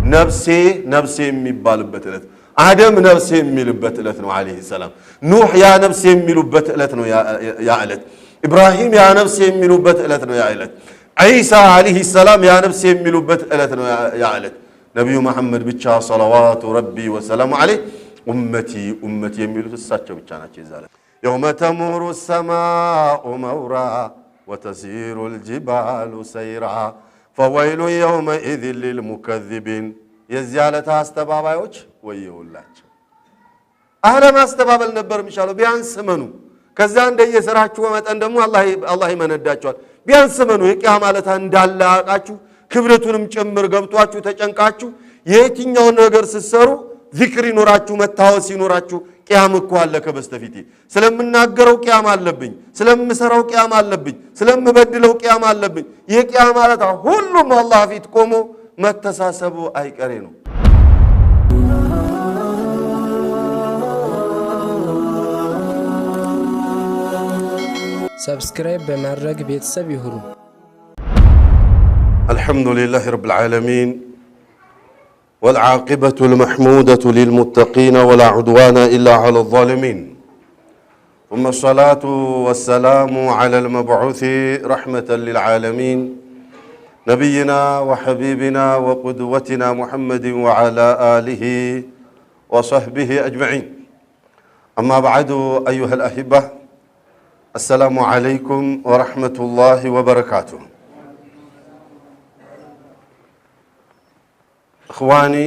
نفسي نفسي የሚባልበት እለት አደም ነፍሴ የሚልበት እለት ነው አለይሂ ሰላም ኑህ ያ ነፍሴ የሚሉበት እለት ነው ያ እለት ኢብራሂም ያ ነፍሴ የሚሉበት እለት ነው ያ እለት ዒሳ አለይሂ ሰላም ያ ነፍሴ የሚሉበት እለት ነው ያ እለት ነብዩ መሐመድ ብቻ ሰለዋቱ ረቢ ወሰላሙ ዐለይሂ ኡመቲ የሚሉት እሳቸው ብቻ ናቸው ይዛለ يوم تمور السماء مورا وتسير الجبال سيرا فويل يومئذ للمكذبين የዚያለታ አስተባባዮች ወየውላችሁ አህለም አስተባበል ነበር የሚሻለው ቢያንስ መኑ ከዛ እንደየሰራችሁ መጠን ደግሞ አላህ ይመነዳችኋል ቢያንስ መኑ የቂያማ ለታ እንዳለ አቃችሁ ክብረቱንም ጭምር ገብቷችሁ ተጨንቃችሁ የትኛው ነገር ሲሰሩ ዚክር ይኖራችሁ መታወስ ይኖራችሁ ቂያም እኮ አለ ከበስተፊቴ ስለምናገረው ቂያም አለብኝ ስለምሰራው ቂያም አለብኝ ስለምበድለው ቂያም አለብኝ የቂያማ ለታ ሁሉም አላህ ፊት ቆሞ መተሳሰቡ አይቀሬ ነው ሰብስክራይብ በማድረግ ቤተሰብ ይሁኑ الحمدلله رب العالمين والعاقبة المحمودة للمتقين ولا عدوان إلا على الظالمين ثم الصلاة والسلام على المبعوث رحمة للعالمين نبينا وحبيبنا وقدوتنا محمد وعلى آله وصحبه أجمعين أما بعد أيها الأحبة السلام عليكم ورحمة الله وبركاته إخواني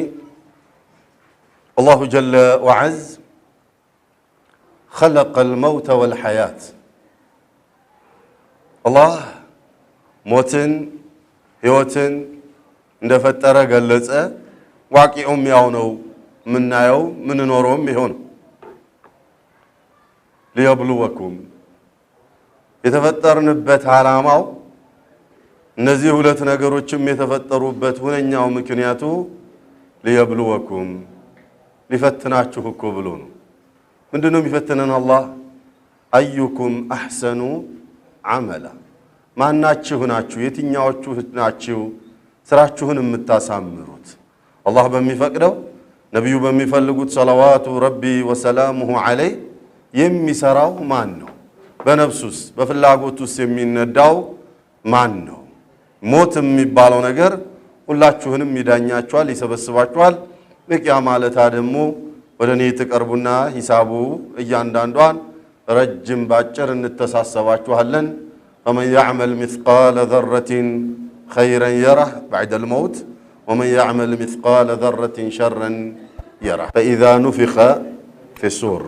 الله جل وعز خلق الموت والحياة الله موتن ህይወትን እንደፈጠረ ገለጸ ዋቂኡም ያው ነው ምናየው ምንኖረውም ይሆን ሊየብሉወኩም የተፈጠርንበት ዓላማው እነዚህ ሁለት ነገሮችም የተፈጠሩበት ሁነኛው ምክንያቱ ሊየብሉወኩም ሊፈትናችሁ እኮ ብሎ ነው ምንድነው የሚፈትነን አላህ አዩኩም አህሰኑ አመላ ማናችሁ ናችሁ የትኛዎቹ ናችሁ ስራችሁን የምታሳምሩት አላህ በሚፈቅደው ነብዩ በሚፈልጉት ሰለዋቱ ረቢ ወሰላሙሁ ዐለይሂ የሚሰራው ማን ነው በነፍሱስ በፍላጎቱስ የሚነዳው ማን ነው ሞት የሚባለው ነገር ሁላችሁንም ይዳኛችኋል ይሰበስባችኋል በቂያማ ለታ ደግሞ ወደኔ ተቀርቡና ሂሳቡ እያንዳንዷን ረጅም ባጭር እንተሳሰባችኋለን فمن يعمل مثقال ذرة خيرا يره بعد الموت ومن يعمل مثقال ذرة شرا يره فإذا نفخ في الصور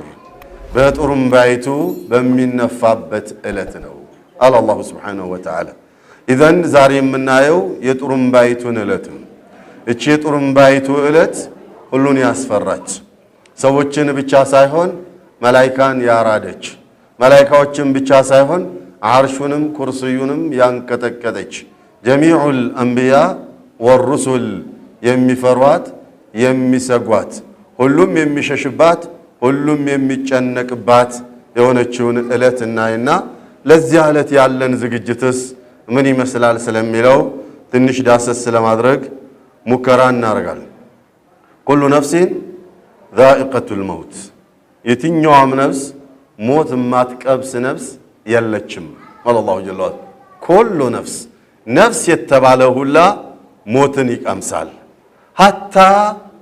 باترم بايتو بمن نفابت إلتنا قال الله سبحانه وتعالى إذن زاري منايو يترم بايتو إلتن إيش يترم بايتو إلت كلون ياسفرج سوتشن بيتشا سايهون ملايكان يارادج ملايكاوتشن بيتشا سايهون عرشونم كرسيونم يانكتكتج جميع الأنبياء والرسل يمي فروات يمي سقوات ሁሉም የሚሸሽባት ሁሉም የሚጨነቅባት የሆነችውን እለት እናይና ለዚህ እለት ያለን ዝግጅትስ ምን ይመስላል ስለሚለው ትንሽ ዳሰስ ለማድረግ ሙከራ እናደርጋለን كل نفس ذائقة الموت የትኛውም ነፍስ ሞት ማትቀብስ ነፍስ የለችም والله جل وعلا كل نفس የተባለ ሁላ ሞትን ይቀምሳል hatta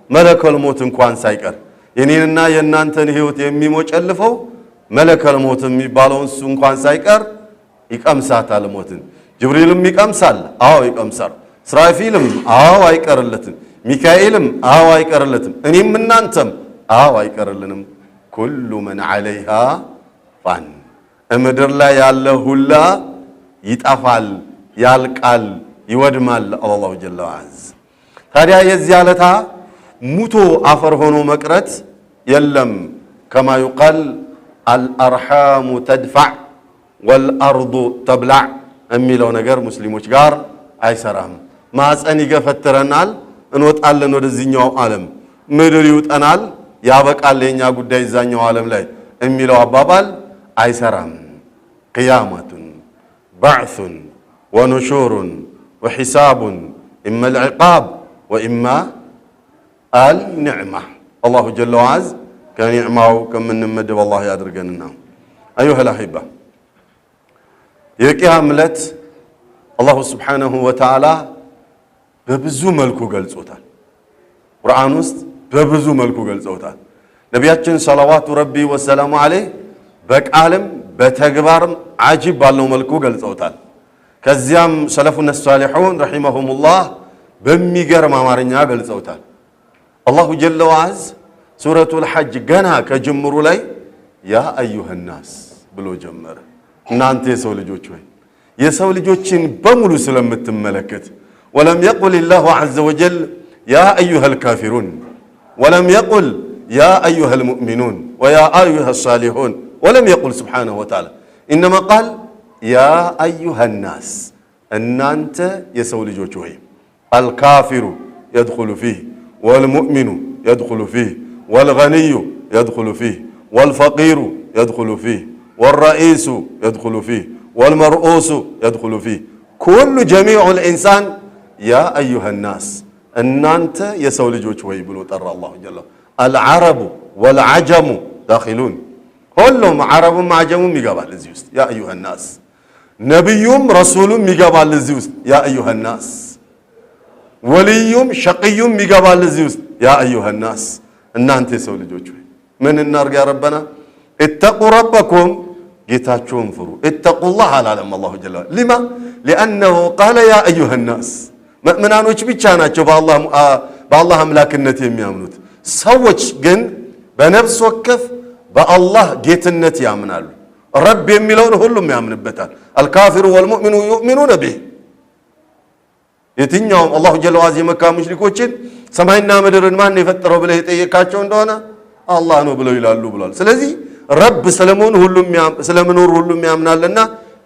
መለከል ሞት እንኳን ሳይቀር የኔንና የናንተን ህይወት የሚሞጨልፈው መለከል ሞት የሚባለውን እሱ እንኳን ሳይቀር ይቀምሳታል ሞትን ጅብሪልም ይቀምሳል አዎ ይቀምሳል እስራፊልም አዎ አይቀርለትም ሚካኤልም አዎ አይቀርለትም እኔም እናንተም አዎ አይቀርልንም كل من عليها فان ምድር ላይ ያለ ሁላ ይጣፋል ያልቃል ይወድማል አላሁ ጀለ ወዐዝ ታዲያ የዚህ አለታ ሙቶ አፈር ሆኖ መቅረት የለም كما يقال الارحام تدفع والارض تبلع የሚለው ነገር ሙስሊሞች ጋር አይሰራም ማህፀን ይገፈትረናል እንወጣለን ወደዚህኛው ዓለም ምድር ይውጠናል ያበቃል የኛ ጉዳይ እዛኛው ዓለም ላይ የሚለው አባባል አይሰራም قيامة بعث ونشور وحساب إما العقاب وإما النعمة الله جل وعز كنعمة كم من مدب الله يدرجنا أيها الأحبة يقيام لت الله سبحانه وتعالى ببزو ملكو قلصوتال قرآن وسط ببزو ملكو قلصوتال نبياتنا صلوات ربي والسلام عليه بك عالم بتكبارم عجيب بالله ملكو قلصوتال كزيام سلفنا الصالحون رحمهم الله بميقر مامارنيا قلصوتال الله جل وعز سورة الحج جنا كجمرو لي يا أيها الناس بلو جمر نانتي سولي جوچوي يسولي جوچين بمولو سلمت ملكت ولم يقل الله عز وجل يا أيها الكافرون ولم يقل يا أيها المؤمنون ويا أيها الصالحون ولم يقل سبحانه وتعالى إنما قال يا أيها الناس أن أنت يسولي جوچوي الكافر يدخل فيه والمؤمن يدخل فيه والغني يدخل فيه والفقير يدخل فيه والرئيس يدخل فيه والمرؤوس يدخل فيه كل جميع الإنسان يا أيها الناس أن أنت يسولي جوچوي بلو ترى الله جل العرب والعجم داخلون كلهم عرب وعجم ميقبال لزيوست يا أيها الناس نبيهم رسول ميقبال لزيوست يا أيها الناس وليهم شقيهم ميقبال لزيوست يا أيها الناس أن أنت يسولي جوچوي من النار يا ربنا اتقوا ربكم جيتاچون فرو اتقوا الله على الله جل وعلا لما لأنه قال يا أيها الناس مؤمنانوች ብቻ ናቸው በአላህ አምላክነት የሚያምኑት ሰዎች ግን በነፍስ ወከፍ በአላህ ጌትነት ያምናሉ ረብ የሚለውን ሁሉም ያምንበታል الكافر والمؤمن يؤمنون به የትኛውም አላህ ጀለ ወዐላ የመካ ሙሽሪኮችን ሰማይና ምድርን ማን የፈጠረው ብለው የጠየቃቸው እንደሆነ አላህ ነው ብለው ይላሉ ብሏል ስለዚህ ረብ ስለመኖር ሁሉም ያምናልና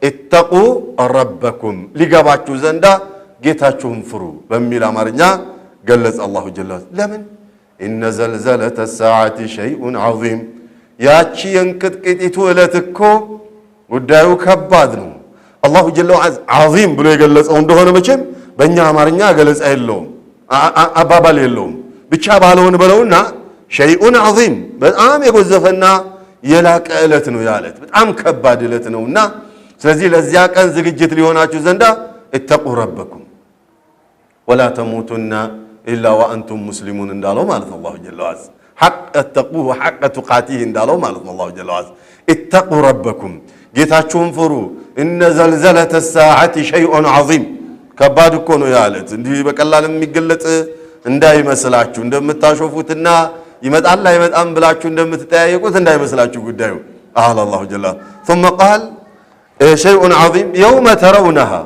اتقوا ربكم ሊገባችሁ ዘንዳ ጌታችሁን ፍሩ በሚል አማርኛ ገለጸ አላሁ ጀለ ወዐላ ለምን إن زلزلة الساعة شيء عظيم ያቺ የንቅጥቅጢቱ ዕለት እኮ ጉዳዩ ከባድ ነው አላሁ ጀለ ወዐላ عظيم ብሎ የገለጸው እንደሆነ መቼም በእኛ አማርኛ ገለጻ የለውም አባባል የለውም ብቻ ባለውን በለውና شيء عظيم በጣም የጎዘፈና የላቀ ዕለት ነው ያለት በጣም ከባድ ዕለት ነውና ስለዚህ ለዚያ ቀን ዝግጅት ሊሆናችሁ ዘንዳ اتقوا ربكم ولا تموتن إلا وأنتم مسلمون እንዳለው ማለት ነው አላሁ ጀለ ወዐላ حق اتقوه حق تقاته እንዳለው ማለት ነው አላሁ ጀለ ወዐላ اتقوا ربكم ጌታችሁን ፍሩ إن زلزلة الساعة شيء عظيم ከባድ እኮ ነው ያለት እንዲህ በቀላል የሚገለጽ እንዳይመስላችሁ እንደምታሾፉትና ይመጣል አይመጣም ብላችሁ እንደምትጠያየቁት እንዳይመስላችሁ ጉዳዩ አለ አላሁ ጀለ ثم قال شيء عظيم يوم ترونها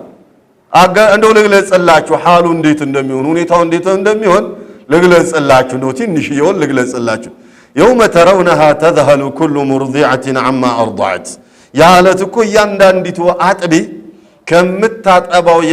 እንደው ልግለጽላችሁ حالو እንዴት እንደሚሆን ሁኔታው እንዴት እንደሚሆን ልግለጽላችሁ ነው ትንሽ ይሆን ልግለጽላችሁ يوم ترونها تذهل كل مرضعة عما أرضعت ያለት እኮ ያንዳንዲቱ አጥቢ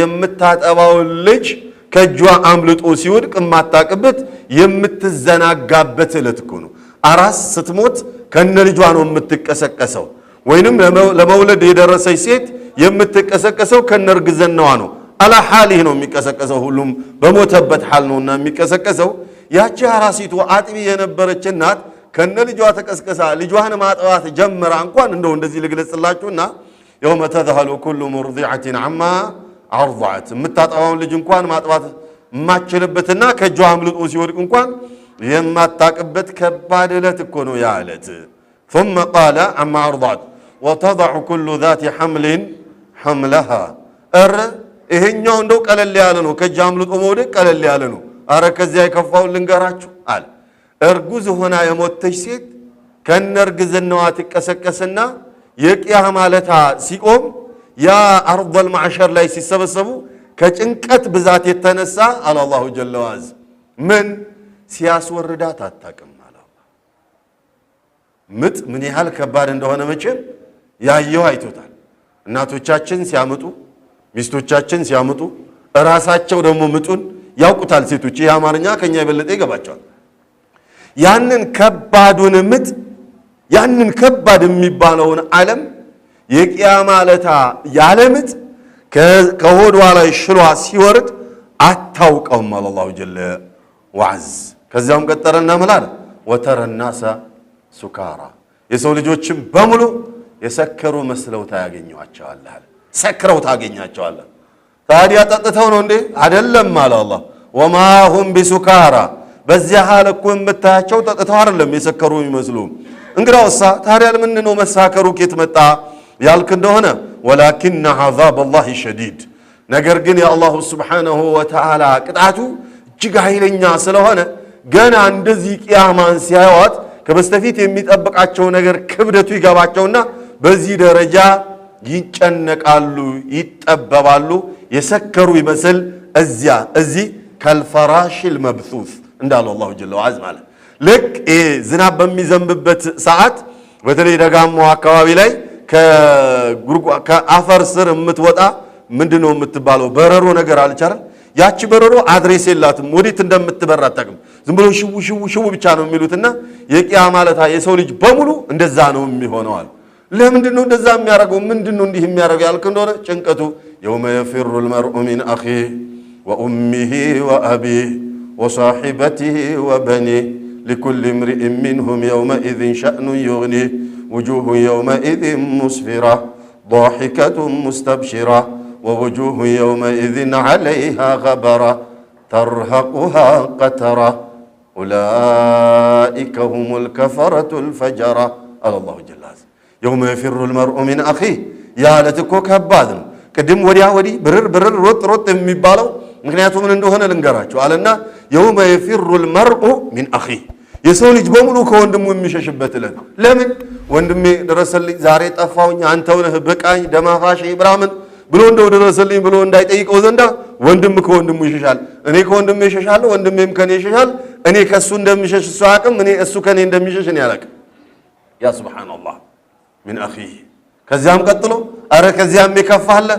የምታጠባው ልጅ ከጇ አምልጦ ሲወድቅ ማታቀበት የምትዘናጋበት ዕለት እኮ ነው አራስ ስትሞት ከነ ልጇ ነው የምትቀሰቀሰው ወይንም ለመውለድ የደረሰች ሴት የምትቀሰቀሰው ከነርግዘናዋ ነው አላ ሐሊህ ነው የሚቀሰቀሰው ሁሉም በሞተበት ሐል ነውና የሚቀሰቀሰው ያቺ አራሲቱ አጥቢ የነበረች እናት ከነ ልጇ ተቀስቀሳ ልጇን ማጥባት ጀመራ እንኳን እንደው እንደዚህ ልግለጽላችሁና يوم تذهل كل مرضعة عما أرضعت متطاوون ልጅ እንኳን ማጥባት ማችልበትና ከጇ አምልጦ ሲወድቅ እንኳን የማታቀበት ከባድ ዕለት እኮ ነው ያለት ثم قال عما أرضعت وتضع كل ذات حمل حملها ይሄኛው እንደው ቀለል ያለ ነው ከጇ አምልጦ መውደቅ ቀለል ያለ ነው አረ ከዚያ ይከፋው ልንገራችሁ አለ እርጉዝ ሆና የሞተች ሴት ከነርግዝናዋ ትቀሰቀስና የቂያማ ለታ ሲቆም ያ አርضል ማዕሸር ላይ ሲሰበሰቡ ከጭንቀት ብዛት የተነሳ አላሁ ጀለ ወዐላ ምን ሲያስወርዳት አታውቅም አለ ምጥ ምን ያህል ከባድ እንደሆነ መቼም ያየው አይቶታል እናቶቻችን ሲያመጡ ሚስቶቻችን ሲያመጡ ራሳቸው ደግሞ ምጡን ያውቁታል ሴቶች የአማርኛ ከኛ የበለጠ ይገባቸዋል ያንን ከባዱን ምጥ ያንን ከባድ የሚባለውን ዓለም የቂያማ ለታ ያለምጥ ከሆዷ ላይ ሽሏ ሲወርድ አታውቀውም አላሁ ጀለ ወዐላ ከዚያም ቀጠረና መላል ወተረ الناس سكارى የሰው ልጆችም በሙሉ የሰከሩ መስለው ታያገኙአቸዋለህ ሰክረው ታገኛቸዋለህ ታዲያ ጠጥተው ነው እንዴ አይደለም አለ አላህ ወማ هم بسكارى በዚያ ሐል እኮ የምታያቸው ጠጥተው አይደለም የሰከሩ ይመስሉ እንግዲያውሳ ታዲያ ለምን ነው መሳከሩ ከየት መጣ ያልክ እንደሆነ ولكن عذاب الله شديد ነገር ግን የአላሁ ስብሓነሁ ወተዓላ ቅጣቱ እጅግ ኃይለኛ ስለሆነ ገና እንደዚህ ቂያማን ሲያዩት ከበስተፊት የሚጠብቃቸው ነገር ክብደቱ ይገባቸውና በዚህ ደረጃ ይጨነቃሉ ይጠበባሉ የሰከሩ ይመስል እዚህ ከልፈራሽል መብሱስ እንዳለ አላሁ ጀለ ወዐዝ ማለት ልክ ዝናብ በሚዘንብበት ሰዓት በተለይ ደጋማው አካባቢ ላይ ከአፈር ስር የምትወጣ ምንድነው የምትባለው በረሮ ነገር አልቻለ ያቺ በረሮ አድሬስ የላትም ወዴት እንደምትበራ አታውቅም ዝም ብሎ ሽው ብቻ ነው የሚሉትና የቂያማ ማለታ የሰው ልጅ በሙሉ እንደዛ ነው የሚሆነው አለ ለምንድነው እንደዛ የሚያረጋው ምንድነው እንዲህ የሚያረጋው ያልክ እንደሆነ ጭንቀቱ يوم يفر المرء من أخيه وأمه وأبيه وصاحبته وبنيه لكل امرئ منهم يومئذ شأن يغنيه وجوه يومئذ مسفرة ضاحكة مستبشرة ووجوه يومئذ عليها غبرة ترهقها قترة أولئك هم الكفرة الفجرة قال الله جل وعلا يوم يفر المرء من أخيه يا لتكو كبادن قدم ودي برر روت የሚባለው ምክንያቱ ምን እንደሆነ ልንገራችሁ አለና يوم يفر المرء من أخيه የሰው ልጅ በሙሉ ከወንድሙ የሚሸሽበት እለት ለምን ወንድሜ ደረሰልኝ ዛሬ ጠፋውኝ አንተው ነህ በቃኝ ደማፋሽ ኢብራሂምን ብሎ እንደው ደረሰልኝ ብሎ እንዳይጠይቀው ዘንዳ ወንድም ከወንድሙ ይሸሻል እኔ ከወንድሜ ይሸሻለሁ ወንድሜም ከኔ ይሸሻል እኔ ከሱ እንደምሸሽ እሱ አቅም እኔ እሱ ከኔ እንደምሸሽ እኔ ያለቅ ያ ሱብሃንአላህ من أخيه ከዚያም ቀጥሎ አረ ከዚያም ይከፋለ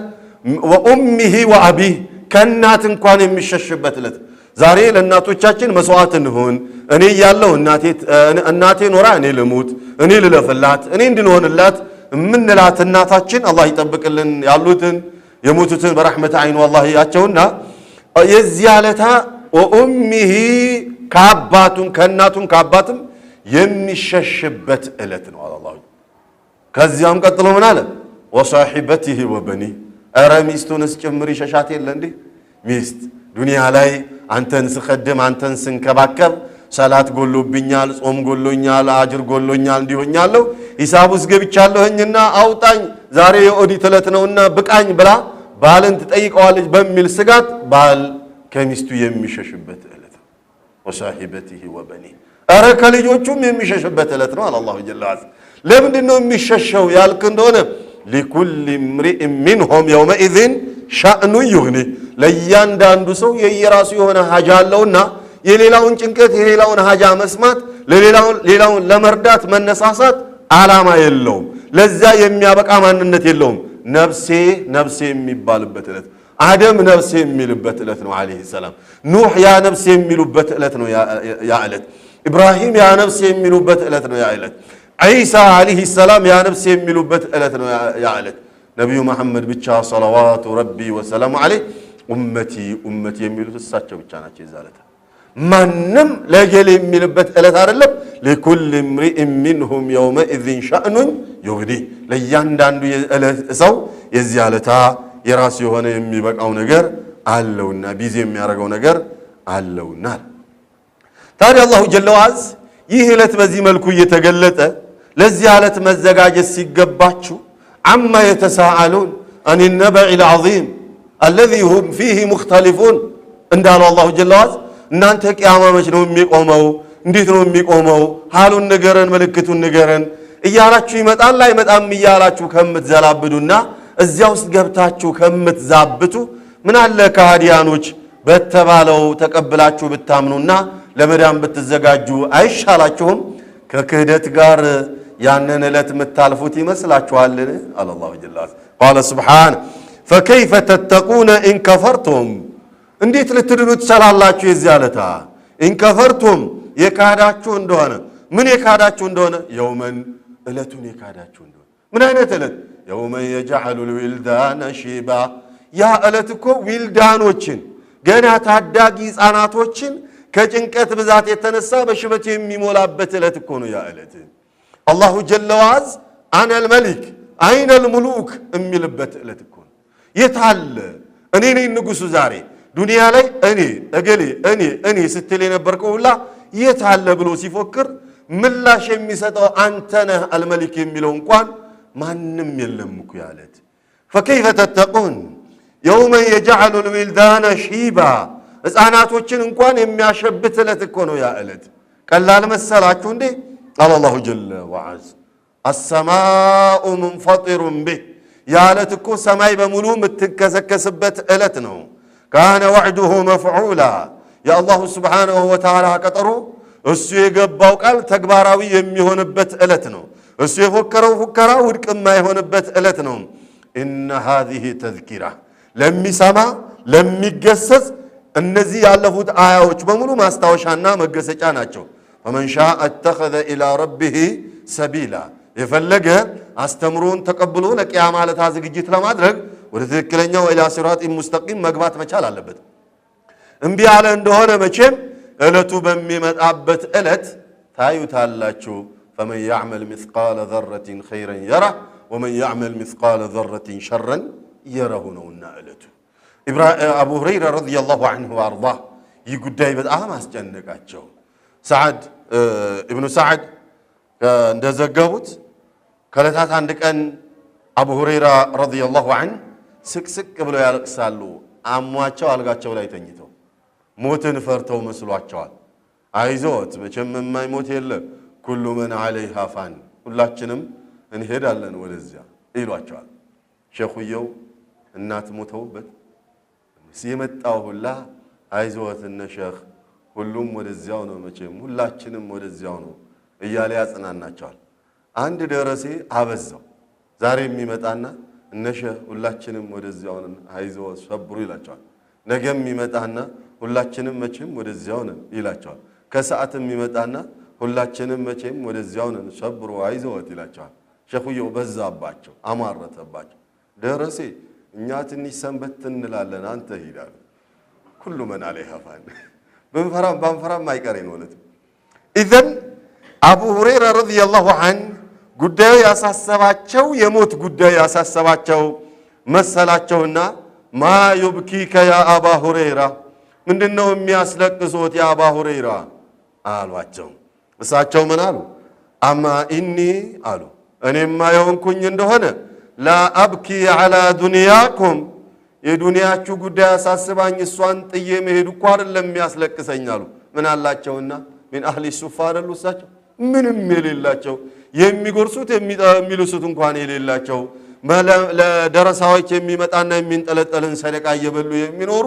ወኡሚሂ ወአቢህ ከናት እንኳን የሚሸሽበት እለት ዛሬ ለእናቶቻችን መስዋዕት እንሆን እኔ ያለው እናቴ ኖራ እኔ ልሙት እኔ ልለፍላት እኔ እንድንሆንላት ምንላት እናታችን አላህ ይጠብቅልን ያሉትን የሞቱትን በረህመት አይኑ አላህ ያቸውና የዚያለታ ወኡሚሂ ከአባቱም ከእናቱም ከአባቱም የሚሸሽበት እለት ነው አላህ ከዚያም ቀጥሎ ምን አለ ወሳሂበቲሂ ወበኒ አረ ሚስቱንስ ጭምር ይሸሻት የለ እንዴ ሚስት ዱንያ ላይ አንተን ስخدም አንተን ስንከባከብ ሰላት ጎሎብኛል ጾም ጎሎኛል አጅር ጎሎኛል እንዲሆኛለሁ ሂሳቡስ ገብቻለሁኝና አውጣኝ ዛሬ የኦዲት እለት ነውና ብቃኝ ብላ ባልን ትጠይቀዋለች በሚል ስጋት ባል ከሚስቱ የሚሸሽበት እለት ወሳሂበቲሂ ወበኒ አረ ከልጆቹም የሚሸሽበት እለት ነው አላሁ ጀለ ወዐላ ለምንድነው የሚሸሸው ያልክ እንደሆነ لكل امرئ منهم يومئذ شأن يغني ለእያንዳንዱ ሰው የየራሱ የሆነ ሀጃ አለውና የሌላውን ጭንቀት የሌላውን ሀጃ መስማት ለሌላውን ለመርዳት መነሳሳት አላማ የለውም ለዛ የሚያበቃ ማንነት የለውም ነፍሴ የሚባልበት እለት አደም ነፍሴ የሚልበት እለት ነው አለይሂ ሰላም ኑህ ያ ነፍሴ የሚሉበት እለት ነው ያ እለት ኢብራሂም ያ ነፍሴ የሚሉበት እለት ነው ያ እለት ዒሳ አለይሂ ሰላም ያ ነፍሴ የሚሉበት እለት ነው ያ እለት ነብዩ መሐመድ ብቻ ሰለዋቱ ረቢ ወሰላሙ ዐለይሂ ኡመቲ የሚሉት እሳቸው ብቻ ናቸው ይዛለታ ማንም ለገሌ የሚልበት እለት አይደለም ለኩል امرئ منهم يومئذ شأن يغني ለእያንዳንዱ ሰው የዚያለታ የራሱ የሆነ የሚበቃው ነገር አለውና ቢዚ የሚያረጋው ነገር አለውና ታዲያ አላሁ ጀለ ወዐዝ ይህ እለት በዚህ መልኩ እየተገለጠ ለዚህ እለት መዘጋጀት ሲገባችሁ عما يتساءلون عن النبأ العظيم الذي هم فيه مختلفون እንዳለው አላሁ ጀለ ወዐዝ እናንተ ቂያማ መች ነው የሚቆመው እንዴት ነው የሚቆመው ሐሉን ንገረን ምልክቱን ንገረን እያላችሁ ይመጣል ላይ መጣም እያላችሁ ከምትዘላብዱና እዚያ ውስጥ ገብታችሁ ከምትዛብቱ ምን አለ ከሃዲያኖች በተባለው ተቀብላችሁ ብታምኑና ለመዳን ብትዘጋጁ አይሻላችሁም ከክህደት ጋር ያንን እለት ምታልፉት ይመስላችኋልን አላሁ ጀለ ወዐላ قال سبحانه فكيف تتقون إن كفرتم እንዴት ልትድኑ ትችላላችሁ የዚያለታ إن كفرتم የካዳችሁ እንደሆነ ምን የካዳችሁ እንደሆነ የውመን እለቱን የካዳችሁ እንደሆነ ምን አይነት እለት يوم يجعل الولدان شيبا ያ እለት እኮ ዊልዳኖችን ገና ታዳጊ ህፃናቶችን ከጭንቀት ብዛት የተነሳ በሽበት የሚሞላበት እለት እኮ ነው ያ እለት። አላሁ ጀለ ወዐዝ አነል መሊክ አይነል ሙሉክ የሚልበት እለት እኮ ነው። የታለ እኔ ነኝ ንጉሱ ዛሬ ዱንያ ላይ እኔ ስትል የነበርከው ሁላ የታለ ብሎ ሲፎክር ምላሽ የሚሰጠው አንተ ነህ አልመሊክ የሚለው እንኳን ማንም የለም እኮ ያ እለት። فكيف تتقون يوم يجعل الولدان شيبا ሕፃናቶችን እንኳን የሚያሸብት እለት እኮ ነው ያ እለት። ቀላል መሰላችሁ እንዴ? قال الله جل وعز السماء منفطر به ያ እለት እኮ ሰማይ በሙሉ የምትከሰከስበት እለት ነው። كان وعده مفعولا يا الله سبحانه وتعالى ቀጠሮ እሱ የገባው ቃል ተግባራዊ የሚሆንበት እለት ነው። እሱ የፎከረው ፉከራ ውድቅ የማይሆንበት እለት ነው። إن هذه تذكرة ለሚሰማ ለሚገሰጽ እነዚህ ያለፉት አያዎች በሙሉ ማስታወሻና መገሰጫ ናቸው። فمن شاء اتخذ الى ربه سبيلا የፈለገ አስተምሮን ተቀብሎ ለቂያማ ለታ ዝግጅት ለማድረግ ወደ ትክክለኛው ኢላ ሲራጢ ሙስተቂም መግባት መቻል አለበት። እምቢ ያለ እንደሆነ መቼም እለቱ በሚመጣበት እለት ታዩታላችሁ። فمن يعمل مثقال ذرة خيرا يره ومن يعمل مثقال ذرة شرا يره ነውና እለቱ። አቡ ሁረይራ ረዲየላሁ ዐንሁ ወአርዳህ ይህ ጉዳይ በጣም አስጨነቃቸው። ኢብኑ ሰዓድ እንደዘገቡት ከዕለታት አንድ ቀን አቡ ሁረይራ ረዲየላሁ ዐንሁ ስቅስቅ ብለው ያለቅሳሉ። አሟቸው አልጋቸው ላይ ተኝተው ሞትን ፈርተው መስሏቸዋል። አይዞት መቼም የማይሞት የለም ኩሉ መን ዐለይሃ ፋን ሁላችንም እንሄዳለን ወደዚያ ይሏቸዋል። ሸኹየው እናት ሞተውበት ሲመጣው ሁላ አይዞት እነ ሸኽ ሁሉም ወደዚያው ነው መቼም ሁላችንም ወደዚያው ነው እያለ ያጽናናቸዋል። አንድ ደረሴ አበዛው። ዛሬ የሚመጣና እነ ሸኽ ሁላችንም ወደዚያው ነን አይዞት ሰብሩ ይላቸዋል። ነገም የሚመጣና ሁላችንም መቼም ወደዚያው ነን ይላቸዋል። ከሰዓትም የሚመጣና ሁላችንም መቼም ወደዚያው ነን ሰብሩ አይዞት ይላቸዋል። ሸኹየው በዛባቸው አማረተባቸው። ደረሴ እኛ ትንሽ ሰንበት እንላለን አንተ ሂዳል ኩሉ መን ዐለይሃ ፋን ባንፈራም አይቀሬን ወለት። ኢዘን አቡ ሁረይራ ረዲየላሁ ዐንሁ ጉዳዩ ያሳሰባቸው የሞት ጉዳይ ያሳሰባቸው መሰላቸውና ማ ዩብኪከ ያ አባ ሁረይራ ምንድነው የሚያስለቅሶት ያ አባ ሁረይራ አሏቸው። እሳቸው ምን አሉ? አማ ኢኒ አሉ እኔማ የሆንኩኝ እንደሆነ ላ አብኪ ዐላ ዱንያኩም የዱንያችሁ ጉዳይ ያሳስባኝ እሷን ጥዬ መሄድ እኮ አይደለም የሚያስለቅሰኝ አሉ። ምን አላቸውና ምን አህሊ ሱፋ አይደሉ እሳቸው ምንም የሌላቸው የሚጎርሱት የሚልሱት እንኳን የሌላቸው ለደረሳዎች የሚመጣና የሚንጠለጠልን ሰደቃ እየበሉ የሚኖሩ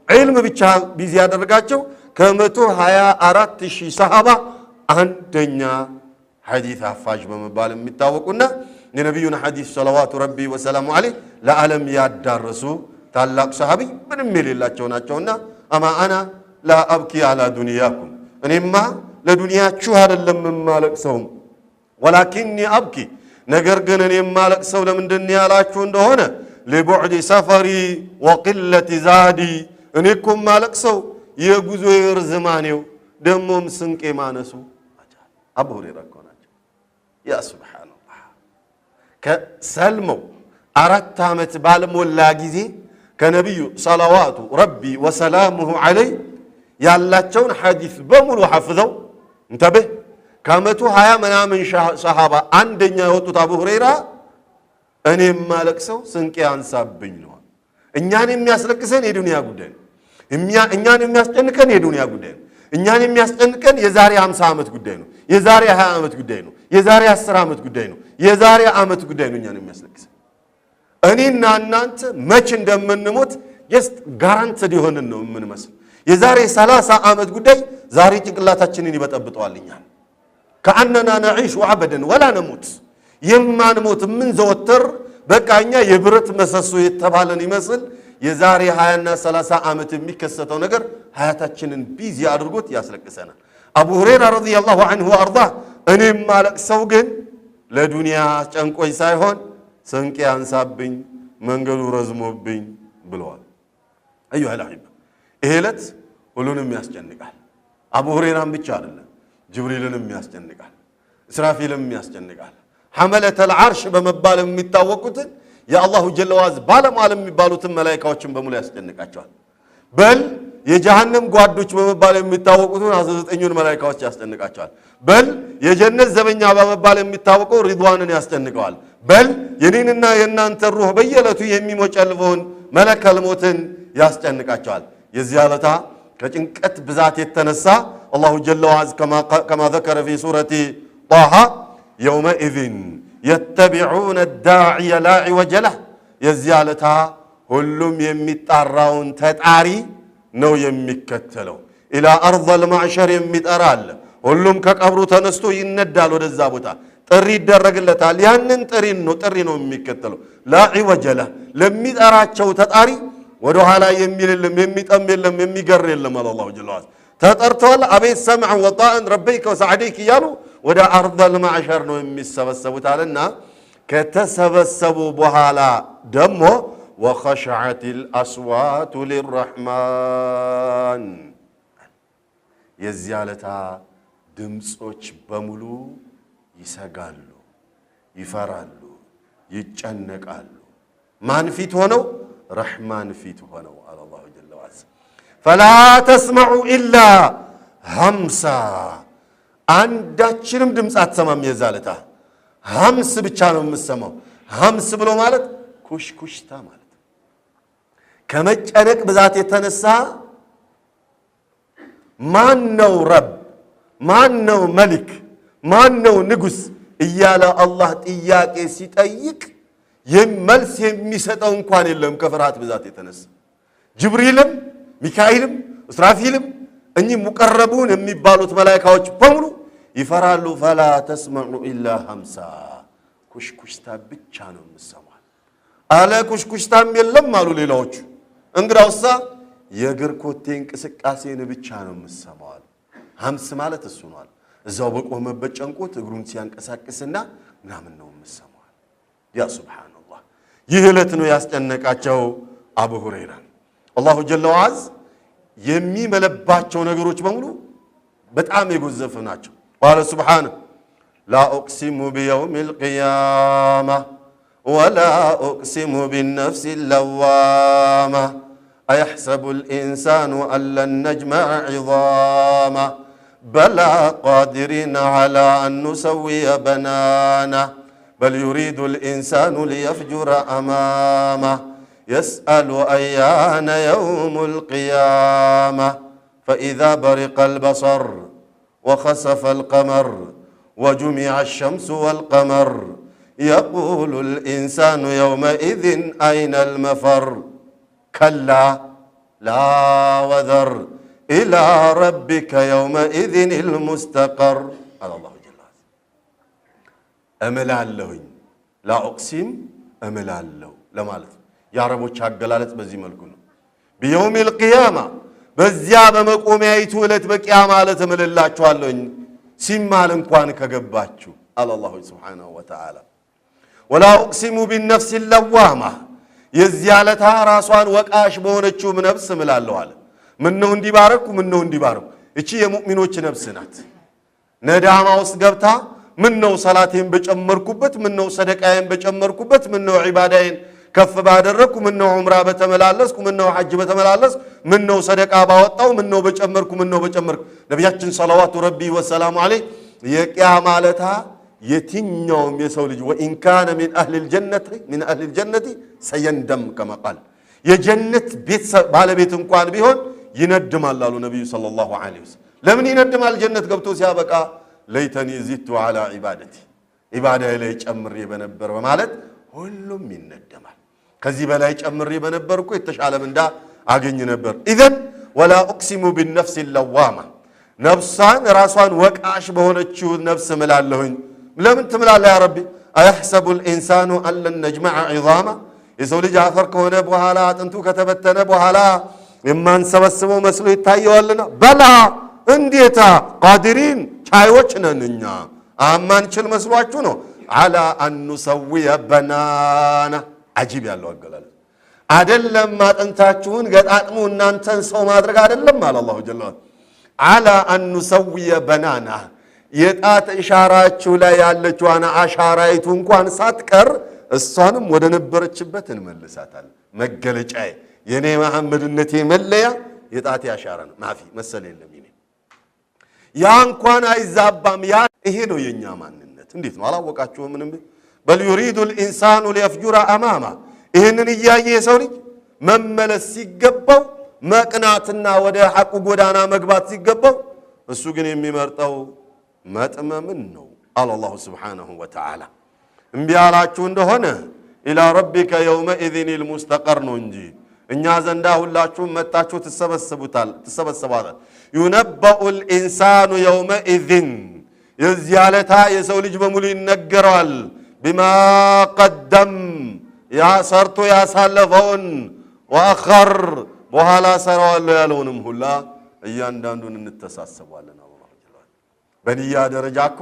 ዒልም ብቻ ቢዚ ያደርጋቸው ከ124,000 ሰሃባ አንደኛ ሐዲስ አፋጅ በመባል የሚታወቁና የነብዩን ሐዲስ ሰለዋቱ ረቢ ወሰላሙ ዐለይሂ ለዓለም ያዳረሱ ታላቅ ሰሃቢ ምንም የሌላቸው ናቸውና አማ አና ላ አብኪ ዐላ ዱንያኩም እኔማ ለዱንያችሁ አይደለም የማለቅሰው ወላኪኒ አብኪ ነገር ግን እኔ የማለቅሰው ለምንድን ያላችሁ እንደሆነ ለቡዕድ ሰፈሪ ወቅለት ዛዲ እኔ እኮ የማለቅሰው የጉዞ ርዝማኔው ደሞም ስንቄ ማነሱ አቡ ሁረይራ እኮ ናቸው። ያ ሱብሃንአላህ ከሰልመው 4 ዓመት ባልሞላ ጊዜ ከነቢዩ ሰለዋቱ ረቢ ወሰላሙሁ ዐለይሂ ያላቸውን ሐዲስ በሙሉ ሐፍዘው እንተብህ ከ120 ምናምን ሰሃባ አንደኛ የወጡት አቡ ሁረይራ እኔ የማለቅሰው ስንቄ አንሳብኝ ነው። እኛን የሚያስለቅሰን የዱንያ ጉዳይ ነው። እኛን የሚያስጨንቀን የዱንያ ጉዳይ ነው። እኛን የሚያስጨንቀን የዛሬ 50 ዓመት ጉዳይ ነው። የዛሬ 20 ዓመት ጉዳይ ነው። የዛሬ 10 ዓመት ጉዳይ ነው። የዛሬ ዓመት ጉዳይ ነው እኛን የሚያስለቅሰን። እኔና እናንተ መች እንደምንሞት ጀስት ጋራንትድ የሆነን ነው የምንመስል። የዛሬ 30 ዓመት ጉዳይ ዛሬ ጭንቅላታችንን ይበጠብጠዋል። እኛን ከአንና ነዒሽ ወዐበደን ወላ ነሙት የማንሞት ምን ዘወትር በቃ እኛ የብረት መሰሶ የተባለን ይመስል የዛሬ 20 እና 30 ዓመት የሚከሰተው ነገር ሀያታችንን ቢዚ አድርጎት ያስለቅሰናል። አቡ ሁረይራ ረዲየላሁ ዐንሁ ወአርዳህ እኔም ማለቅሰው ግን ለዱንያ ጨንቆይ ሳይሆን ስንቄ አንሳብኝ መንገዱ ረዝሞብኝ ብለዋል። አዩሃ አልአሒባ ይሄ ዕለት ሁሉንም ያስጨንቃል። አቡ ሁረይራን ብቻ አይደለም ጅብሪልንም ያስጨንቃል እስራፊልንም ያስጨንቃል ሐመለተል አርሽ በመባል የሚታወቁትን የአላሁ ጀለ ወዐዝ ባለሟል የሚባሉትን መላእክቶችን በሙሉ ያስጨንቃቸዋል በል የጀሃነም ጓዶች በመባል የሚታወቁትን 19ኙን መላእክቶች ያስጨንቃቸዋል በል የጀነት ዘበኛ በመባል የሚታወቀው ሪድዋንን ያስጨንቀዋል በል የኔንና የናንተ ሩህ በየለቱ የሚሞጨልፈውን መለከል ሞትን ያስጨንቃቸዋል የዚህ አለታ ከጭንቀት ብዛት የተነሳ አላሁ ጀለ ወዐዝ كما ذكر في سورة طه يومئذ يتبعون الداعي لا عوج له የዚህ አለታ ሁሉም የሚጣራውን ተጣሪ ነው የሚከተለው ኢላ አርض المعشر የሚጠራል ሁሉም ከቀብሩ ተነስቶ ይነዳል ወደዛ ቦታ ጥሪ ይደረግለታል ያንን ጥሪ ነው የሚከተለው ላ عوج له ለሚጠራቸው ተጣሪ ወደ ኋላ የሚልልም የሚጠም የለም የሚገር የለም አላሁ ጀለ ወዐዝ ተጠርተዋል አቤት ሰምዐ ወጣዕን ረበይከ ወሰዕደይከ እያሉ ወደ አርض المعشر ነው የሚሰበሰቡት አለና ከተሰበሰቡ በኋላ ደግሞ وخشعت الأصوات للرحمن የዚያለታ ድምጾች በሙሉ ይሰጋሉ ይፈራሉ ይጨነቃሉ ማን ፊት ሆነው ረህማን ፊት ሆነው አላሁ ጀለ ወዐዝ فلا تسمع إلا همسا አንዳችንም ድምጽ አትሰማም የዛለታ ሀምስ ብቻ ነው የምትሰማው ሀምስ ብሎ ማለት ኩሽኩሽታ ማለት ከመጨነቅ ብዛት የተነሳ ማን ነው ረብ ማን ነው መሊክ ማን ነው ንጉስ እያለ አላህ ጥያቄ ሲጠይቅ መልስ የሚሰጠው እንኳን የለም ከፍርሃት ብዛት የተነሳ ጅብሪልም ሚካኤልም እስራፊልም እኚህ ሙቀረቡን የሚባሉት መላእክቶች በሙሉ ይፈራሉ ፈላ ተስመዑ ኢላ ሀምሳ ኩሽኩሽታ ብቻ ነው የምትሰማው አለ ኩሽኩሽታም የለም አሉ ሌላዎቹ እንግዳውሳ የእግር ኮቴ እንቅስቃሴን ብቻ ነው የምትሰማው ሀምስ ማለት እሱ ነው እዛው በቆመበት ጨንቆት እግሩን ሲያንቀሳቅስና ምናምን ነው የምትሰማው ያ ሱብሃንአላህ ይህ ዕለት ነው ያስጨነቃቸው አቡ ሁረይራ አላሁ ጀለ ወዐዝ የሚመለባቸው ነገሮች በሙሉ በጣም የጎዘፉ ናቸው ቃለ ሱብሃነሁ ላ ኡቅሲሙ ቢየውሚል ቂያማ ወላ ኡቅሲሙ ቢነፍሲ ለዋማ أيحسب الإنسان أن لن نجمع عظامه بلى قادرين على أن نسوي بنانه بل يريد الإنسان ليفجر أمامه يسأل أيان يوم القيامة فإذا برق البصر وخسف القمر وجمع الشمس والقمر يقول الإنسان يومئذ أين المفر كلا لا وذر إلى ربك يومئذ المستقر على الله جل وعلا أمل اللهين لا أقسم أمل الله لما لت يا رب وشاقلالت بزي ملكونه بيوم القيامة بزيابة مقومي ايتولت بقيامة لتمل الله شوالهين سيمال انقوانك قباتشو على الله سبحانه وتعالى ولا أقسم بالنفس اللوامة የዚያለታ ራሷን ወቃሽ በሆነችው ነፍስ እምላለሁ አለ ምን ነው እንዲባረኩ ምን ነው እንዲባረኩ እቺ የሙእሚኖች ነፍስ ናት ነዳማ ውስጥ ገብታ ምን ነው ሰላቴን በጨመርኩበት ምን ነው ሰደቃዬን በጨመርኩበት ምን ነው ዒባዳዬን ከፍ ባደረኩ ምን ነው ዑምራ በተመላለስኩ ምን ነው ሐጅ በተመላለስኩ ምን ነው ሰደቃ ባወጣው ምን ነው በጨመርኩ ነብያችን ሰለላሁ ረቢ ወሰላሙ ዐለይሂ የቂያማ ለታ የትኛውም የሰው ልጅ ወኢን ካነ ሚን አህሊል ጀነቲ ሰየንደም كما قال የጀነት ቤት ባለቤት እንኳን ቢሆን ይነድማል አሉ ነብዩ ሰለላሁ ዐለይሂ ወሰለም ለምን ይነድማል ጀነት ገብቶ ሲያበቃ ለይተኒ ዚቱ ዐላ ዒባደቲ ዒባዳዬ ላይ ጨምሬ በነበር በማለት ሁሉም ይነደማል ከዚህ በላይ ጨምሬ በነበርኩ የተሻለ ምንዳ አገኝ ነበር ኢዘን ወላ ኡቅሲሙ ቢነፍሲ ለዋማ ነፍሳን ራሷን ወቃሽ በሆነችው ነፍስ እምላለሁኝ ለምን ትምላለህ ያ ረቢ أيحسب الإنسان أن لن نجمع عظامه የሰው ልጅ አፈር ከሆነ በኋላ አጥንቱ ከተበተነ በኋላ የማንሰበስበው መስሎ ይታየዋልና በላ እንዴታ ቃዲሪን ቻዮች ነንኛ አማንችል መስሏችሁ ነው على أن نسوي بنانا عجيب ያለው አገላለጽ አይደለም አጥንታችሁን ገጣጥሙ እናንተን ሰው ማድረግ አይደለም አለ አላሁ ጀለ አላ አን ኑሰውየ በናና የጣት ኢሻራችሁ ላይ ያለችዋን አሻራይቱ እንኳን ሳትቀር እሷንም ወደ ነበረችበት እንመልሳታለን። መገለጫዬ የኔ መሐመድነቴ መለያ የጣቴ አሻራ ነው። ማፊ መሰለ የለም ይኔ ያ እንኳን አይዛባም። ያ ይሄ ነው የኛ ማንነት። እንዴት ነው አላወቃችሁም? ምንም በል يريد الانسان ليفجر امامه ይሄንን እያየ የሰው ልጅ መመለስ ሲገባው መቅናትና ወደ ሐቁ ጎዳና መግባት ሲገባው እሱ ግን የሚመርጠው መጥመምን ነው። አላሁ ሱብሓነሁ ወተዓላ እምቢ ያላችሁ እንደሆነ ኢላ ረቢከ የውመኢዝን ልሙስተቀር ነው እንጂ እኛ ዘንዳ ሁላችሁም መጣችሁ ትሰበሰባላችሁ። ዩነበኡ ልኢንሳኑ የውመኢዝን የዚህ ዕለት የሰው ልጅ በሙሉ ይነገረዋል ቢማ ቀደም ሰርቶ ያሳለፈውን ወአኸር በኋላ ሰራዋለሁ ያለውንም ሁላ እያንዳንዱን እንተሳሰባለን። በንያ ደረጃ እኮ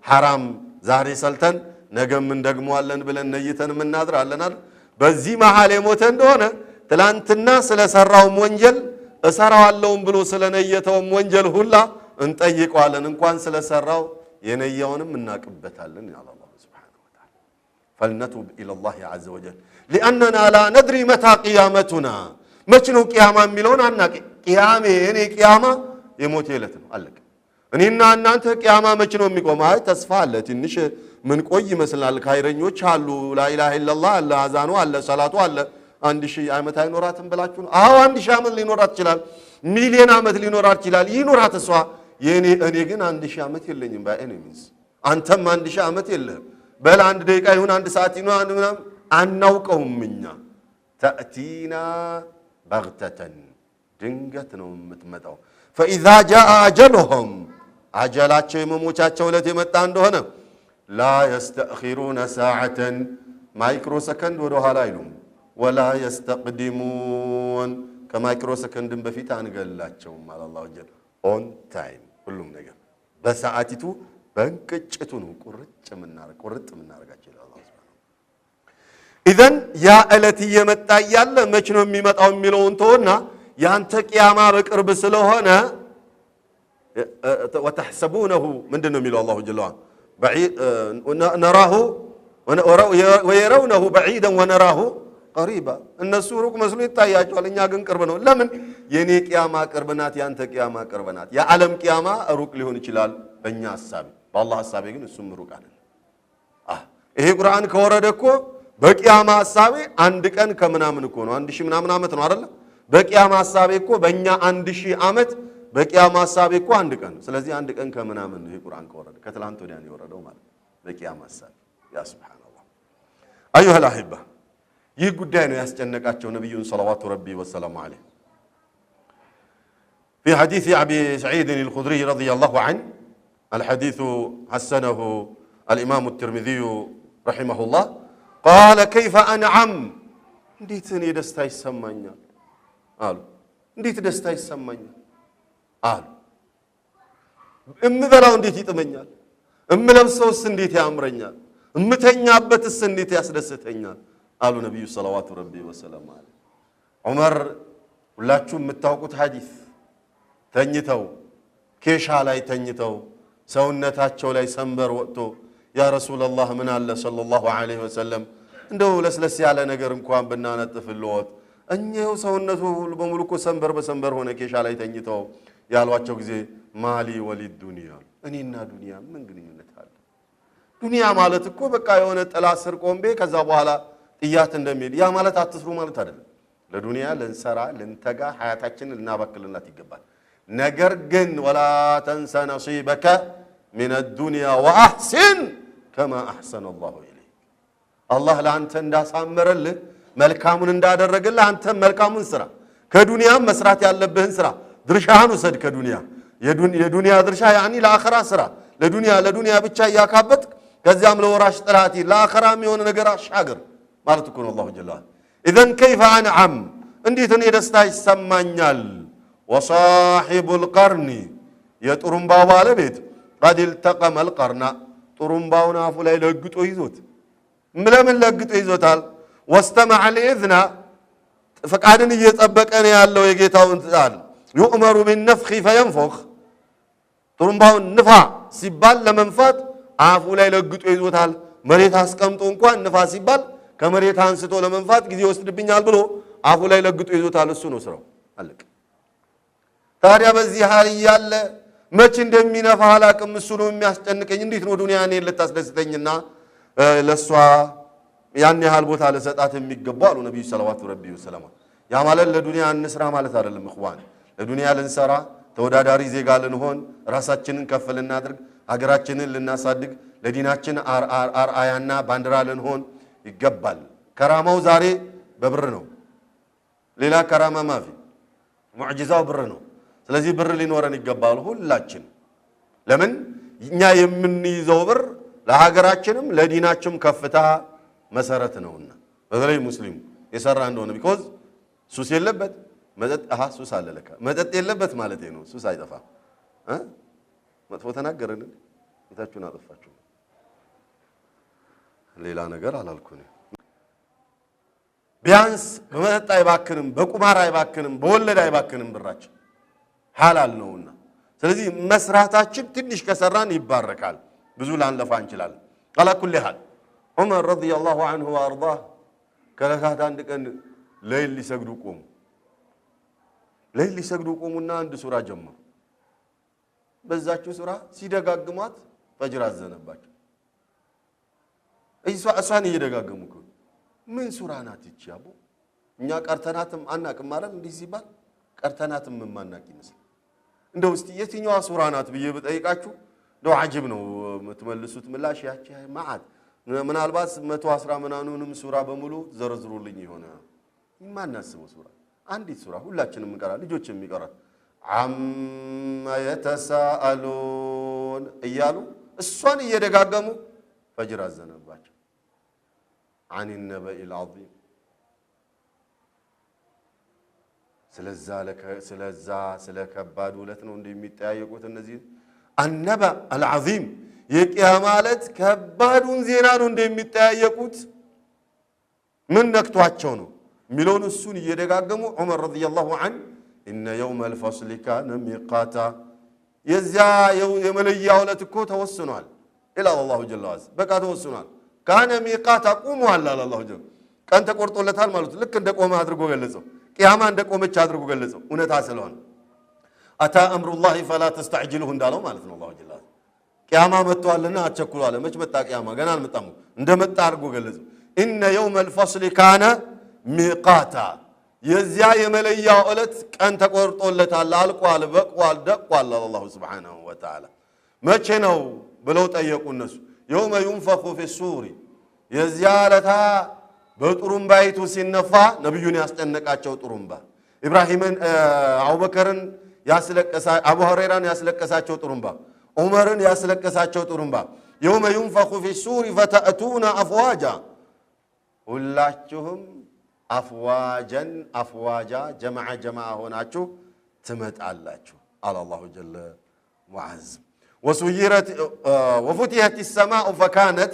ሐራም ዛሬ ሰልተን ነገም እንደግመዋለን ብለን ነይተን ምናድራለን አይደል? በዚህ መሃል የሞተ እንደሆነ ትላንትና ስለሰራውም ወንጀል እሰራዋለሁም ብሎ ስለነየተውም ወንጀል ሁላ እንጠይቀዋለን። እንኳን ስለሰራው የነያውንም እናቅበታለን ያለ አላህ Subhanahu Wa Ta'ala فلنتوب إلى الله عز وجل لأننا لا ندري متى قيامتنا መች ነው ቂያማ የሚለውን አናውቅ። ቂያማ የኔ ቂያማ የሞት የለት ነው አለቀ። እኔና እናንተ ቂያማ መች ነው የሚቆመው? አይ ተስፋ አለ ትንሽ ምን ቆይ ይመስላል። ካይረኞች አሉ ላኢላሃ ኢላላህ አለ አዛኑ አለ ሰላቱ አለ 1000 ዓመት አይኖራትም ብላችሁ ነው? አዎ 1000 ዓመት ሊኖራት ይችላል። ሚሊዮን ዓመት ሊኖራት ይችላል። ይኖራት እሷ እኔ ግን 1000 ዓመት የለኝም ባይ ኤኒሚስ። አንተም 1000 ዓመት የለህም። በል 1 ደቂቃ ይሁን 1 ሰዓት ይሁን ምናምን አናውቀውም እኛ። ተእቲና በግተተን ድንገት ነው የምትመጣው። ፈኢዛ ጃአ አጀሉሁም አጀላቸው የመሞቻቸው ዕለት የመጣ እንደሆነ ላ የስተእኺሩነ ሰዓተን ማይክሮ ሰከንድ ወደ ኋላ አይሉም። ወላ የስተቅዲሙን ከማይክሮ ሰከንድን በፊት አንገላቸውም። አላህ ወጀል ኦን ታይም ሁሉም ነገር በሰዓቲቱ በእንቅጭቱ ነው ቁርጥ የምናረጋቸው ይላል አላህ ሱብሓነሁ። ኢዘን ያ ዕለት እየመጣ እያለ መች ነው የሚመጣው የሚለውን ተወና ያንተ ቂያማ በቅርብ ስለሆነ ወተሕሰቡነሁ ምንድን ነው የሚለው አላሁ ጀለ ነራሁ ወየረውነሁ በዒደን ወነራሁ ቀሪባ። እነሱ ሩቅ መስሎ ይታያቸዋል፣ እኛ ግን ቅርብ ነው። ለምን? የኔ ቂያማ ቅርብ ናት፣ ያንተ ቂያማ ቅርብ ናት። የዓለም ቂያማ ሩቅ ሊሆን ይችላል በእኛ ሐሳቤ፣ በአላህ ሐሳቤ ግን እሱም ሩቅ አይደለም። ይሄ ቁርአን ከወረደ እኮ በቂያማ ሐሳቤ አንድ ቀን ከምናምን እኮ ነው 1000 ምናምን ዓመት ነው አይደል? በቂያማ ሐሳቤ እኮ በእኛ 1000 ዓመት በቂያማ ሐሳቤ እኮ አንድ ቀን። ስለዚህ አንድ ቀን ከምናምን ነው ይሄ ቁርአን ከወረደ ከትላንት ወዲያ ነው የወረደው ማለት በቂያማ ሐሳቤ። ያ ሱብሃንአላህ አዩሃ አልአሂባ ይህ ጉዳይ ነው ያስጨነቃቸው ነብዩን ሰለዋቱ ረቢ ወሰላሙ ዐለይሂ። في حديث أبي سعيد الخدري رضي الله عنه الحديث حسنه الإمام الترمذي رحمه الله قال كيف أنعم እንዴት እኔ ደስታ ይሰማኛል አሉ። እንዴት ደስታ ይሰማኛል አሉ። እምበላው እንዴት ይጥመኛል፣ እምለብሰውስ እንዴት ያምረኛል፣ እምተኛበትስ እንዴት ያስደስተኛል አሉ ነብዩ ሰለዋቱ ረቢ ወሰላሙ ዐለይሂ። ዑመር ሁላችሁም የምታውቁት ሐዲስ ተኝተው ኬሻ ላይ ተኝተው ሰውነታቸው ላይ ሰንበር ወጥቶ ያ ረሱላህ ምን አለ ሰለላሁ ዐለይሂ ወሰለም እንደው ለስለስ ያለ ነገር እንኳን ብናነጥፍልዎት እኛው ሰውነቱ በሙሉ እኮ ሰንበር በሰንበር ሆነ ኬሻ ላይ ተኝተው ያሏቸው ጊዜ ማሊ ወሊድ ዱንያ እኔና ዱንያ ምን ግንኙነት አለ? ዱንያ ማለት እኮ በቃ የሆነ ጥላ ስር ቆምቤ ከዛ በኋላ ጥያት እንደሚል ያ ማለት አትስሩ ማለት አይደለም። ለዱንያ ልንሰራ ልንተጋ ሐያታችንን ልናባክልላት ይገባል። ነገር ግን ወላ ተንሰ ነሲበከ ሚነ ዱንያ ወአሕሲን ከማ አሕሰነ አላሁ ኢለይክ አላህ ለአንተ እንዳሳመረልህ መልካሙን እንዳደረገልህ አንተ መልካሙን ስራ። ከዱንያም መስራት ያለብህን ስራ ድርሻህን ውሰድ። ከዱንያ የዱንያ ድርሻ ያኒ ለአኺራ ስራ። ለዱንያ ብቻ እያካበት ከዚያም ለወራሽ ጥላቲ ለአኺራም የሆነ ነገር አሻገር ማለት እኮ ነው አላሁ ጀለ ወዐላ። ኢዘን ከይፈ አንዓም እንዴት እኔ ደስታ ይሰማኛል። ወሳሒቡል ቀርኒ የጥሩምባው ባለቤት ቀድ ኢልተቀመ አልቀርና ጥሩምባውን አፉ ላይ ለግጦ ይዞት ለምን ለግጦ ይዞታል? ወስተመዐ ልኢዝና ፈቃድን እየጠበቀ ነው ያለው የጌታውን ትዕዛዝ። ዩእመሩ ቢነፍኺ ፈየንፉኽ ጥሩምባውን ንፋ ሲባል ለመንፋት አፉ ላይ ለግጦ ይዞታል። መሬት አስቀምጦ እንኳን ንፋ ሲባል ከመሬት አንስቶ ለመንፋት ጊዜ ወስድብኛል ብሎ አፉ ላይ ለግጦ ይዞታል። እሱ ነው ስራው። አለቀ። ታዲያ በዚህ ሐል ያለ መቼ እንደሚነፋ አላቅም። እሱ ነው የሚያስጨንቀኝ። እንዴት ነው ዱንያ እኔን ልታስደስተኝና ለሷ ያን ያህል ቦታ ለሰጣት የሚገባው አሉ ነብዩ ሰለላሁ ዐለይሂ ወሰለም። ያ ማለት ለዱንያ እንስራ ማለት አይደለም እኽዋን። ለዱንያ ልንሰራ ተወዳዳሪ ዜጋ ልንሆን ራሳችንን ከፍ ልናድርግ ሀገራችንን ልናሳድግ ለዲናችን አርአያና ባንዲራ ልንሆን ይገባል። ከራማው ዛሬ በብር ነው። ሌላ ከራማ ማፊ ሙዕጂዛው ብር ነው። ስለዚህ ብር ሊኖረን ይገባል ሁላችን። ለምን እኛ የምንይዘው ብር ለሀገራችንም ለዲናችንም ከፍታ መሰረት ነውና በተለይ ሙስሊሙ የሰራ እንደሆነ ቢኮዝ ሱስ የለበት መጠጥ ሱስ አለ ለካ መጠጥ የለበት ማለት ነው። ሱስ አይጠፋም። መጥፎ ተናገረን እታችሁን አጠፋችሁ። ሌላ ነገር አላልኩኝ። ቢያንስ በመጠጥ አይባክንም፣ በቁማር አይባክንም፣ በወለድ አይባክንም። ብራችን ሐላል ነውና ስለዚህ መስራታችን ትንሽ ከሰራን ይባረካል። ብዙ ላንለፋ እንችላለን። አላ ኩሊ ሐል ዑመር ረዲየላሁ ዐንሁ ወአርዳህ ከለታት አንድ ቀን ሌሊት ሊሰግዱ ቆሙ። ሌሊት ሊሰግዱ ቆሙና አንድ ሱራ ጀመሩ። በዛችው ሱራ ሲደጋግሟት ፈጅር አዘነባቸው። እሷን እየደጋገሙ ምን ሱራ ናት ይቺ አቦ? እኛ ቀርተናትም አናቅም ማለት እንዲህ ሲባል ቀርተናትም ማናቅ ይመስል እንደው እስቲ የትኛዋ ሱራ ናት ብዬ ብጠይቃችሁ እንደው አጅብ ነው የምትመልሱት ምላሽ። ያቺ ማዓት ምናልባት 110 ምናኑንም ሱራ በሙሉ ዘርዝሩልኝ ይሆነ ማናስበው ሱራ አንዲት ሱራ ሁላችንም እንቀራ ልጆች የሚቀራት አማ የተሳአሉን እያሉ እሷን እየደጋገሙ ፈጅር አዘነባቸው። عن النبأ العظيم ስለ ከባድ ውለት ነው እንደሚጠያየቁት እነዚህ النبأ العظيم የቂያማ ማለት ከባዱን ዜና ነው እንደሚጠያየቁት ምን ነክቷቸው ነው ሚሊዮን እሱን እየደጋገሙ ዑመር ረዲየላሁ ዐንሁ إن يوم الفصل كان ميقاتا የዚያ የመለያው ዕለት እኮ ተወስኗል ኢላ አላሁ ጀለ ወዐላ በቃ ተወስኗል። ካነ ሚቃታ ቁሟል አለ አላሁ ጀለ ቀን ተቆርጦለታል ማለት ልክ እንደቆመ አድርጎ ገለጸው። ቂያማ እንደቆመች አድርጎ ገለጸው። እውነታ ስለሆነ አታ አምሩላሂ ፈላ ተስተዕጅሉሁ እንዳለው ማለት ነው። አላሁ ጀለ ቂያማ መጥቷልና አትቸኩሉ አለ። መች መጣ ቂያማ? ገና አልመጣም። እንደመጣ አድርጎ ገለጸው። ኢነ የውመ الفصل ካነ ሚቃታ የዚያ የመለያው ዕለት ቀን ተቆርጦለታል፣ አልቋል፣ በቋል፣ ደቋል አላሁ ሱብሓነሁ ወተዓላ። መቼ ነው ብለው ጠየቁ እነሱ። የውመ ዩንፈኹ ፊሱሪ የዚያ ዕለታ በጥሩምባይቱ ሲነፋ ነብዩን ያስጨነቃቸው ጥሩምባ ኢብራሂምን አቡበከርን ያስለቀሳ አቡ ሁረይራን ያስለቀሳቸው ጥሩምባ ዑመርን ያስለቀሳቸው ጥሩምባ የውመ ዩንፈኹ ፊሱሪ ፈተእቱና አፍዋጃ ሁላችሁም አፍዋጀን አፍዋጃ ጀማዓ ሆናችሁ ትመጣላችሁ አለ አላሁ ጀለ ወዐዝ። ወፉቲሀት السماء فكانت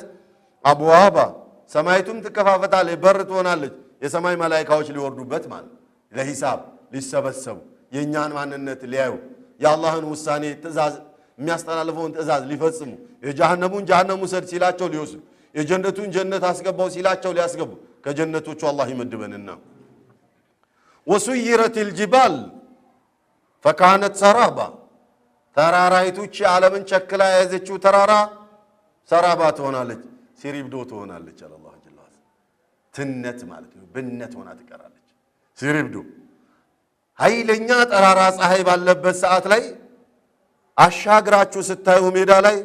أبوابا ሰማይቱም ትከፋፈታለች፣ በር ትሆናለች። የሰማይ መላእክቶች ሊወርዱበት ማለት ለሂሳብ ሊሰበሰቡ የኛን ማንነት ሊያዩ የአላህን ውሳኔ ትእዛዝ የሚያስተላልፈውን ትእዛዝ ሊፈጽሙ የጀሃነሙን ጀሃነም ውሰድ ሲላቸው ሊወስዱ የጀነቱን ጀነት አስገባው ሲላቸው ሊያስገቡ ከጀነቶቹ አላህ ይመድበንና وسيرت الجبال فكانت سرابا ተራራይቱች ዓለምን ቸክላ ያዘችው ተራራ ሰራባ ትሆናለች፣ ሲሪብዶ ትሆናለች አለ አላህ ጀለ ወዐላ። ትነት ማለት ነው፣ ብነት ሆና ትቀራለች። ሲሪብዶ ኃይለኛ ጠራራ ፀሐይ ባለበት ሰዓት ላይ አሻግራችሁ ስታዩ ሜዳ ላይ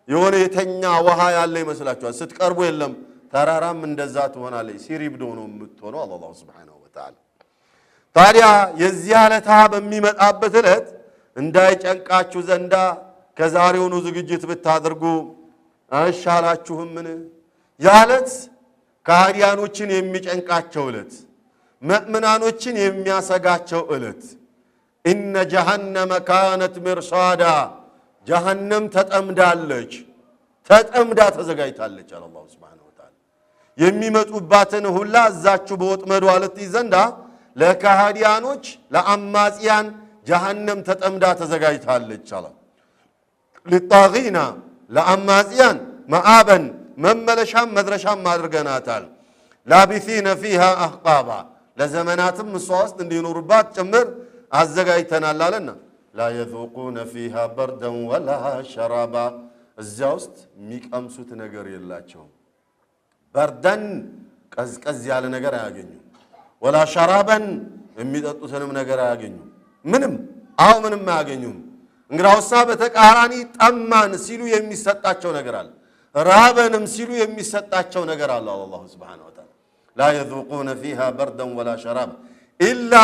የሆነ የተኛ ውሃ ያለ ይመስላችኋል። ስትቀርቡ የለም። ተራራም እንደዛ ትሆናለች፣ ሲሪብዶ ነው የምትሆነው አለ አላህ ሱብሓነሁ ወተዓላ። ታዲያ የዚያ ዕለት በሚመጣበት ዕለት እንዳይጨንቃችሁ ዘንዳ ከዛሬውኑ ዝግጅት ብታደርጉ አይሻላችሁም? ምን ያለት ከሃዲያኖችን የሚጨንቃቸው ዕለት፣ ሙእሚናኖችን የሚያሰጋቸው ዕለት። ኢነ ጀሃነመ ካነት ሚርሳዳ ጀሃነም ተጠምዳለች፣ ተጠምዳ ተዘጋጅታለች አለ አላሁ ሱብሓነሁ ወተዓላ። የሚመጡባትን ሁላ እዛችሁ በወጥመዷ ልትይዝ ዘንዳ ለከሃዲያኖች ለአማጽያን ጀሃነም ተጠምዳ ተዘጋጅታለች አለ። ሊጣጊና ለአማጽያን መአበን መመለሻም መድረሻም አድርገናታል። ላቢሲነ ፊሃ አህቃባ ለዘመናትም እሷ ውስጥ እንዲኖሩባት ጭምር አዘጋጅተናል አለና ላ የዙቁነ ፊሃ በርደን ወላ ሸራባ እዚያ ውስጥ የሚቀምሱት ነገር የላቸውም። በርደን ቀዝቀዝ ያለ ነገር አያገኙም። ወላ ሸራበን የሚጠጡትንም ነገር አያገኙም። ምንም አያገኙም። እንግዳውሳ በተቃራኒ ጠማን ሲሉ የሚሰጣቸው ነገር አለ። ራበንም ሲሉ የሚሰጣቸው ነገር አለ። አላሁ ሱብሓነሁ ወተዓላ ላ የዙቁነ ፊሃ በርደን ወላ ሸራባ ኢላ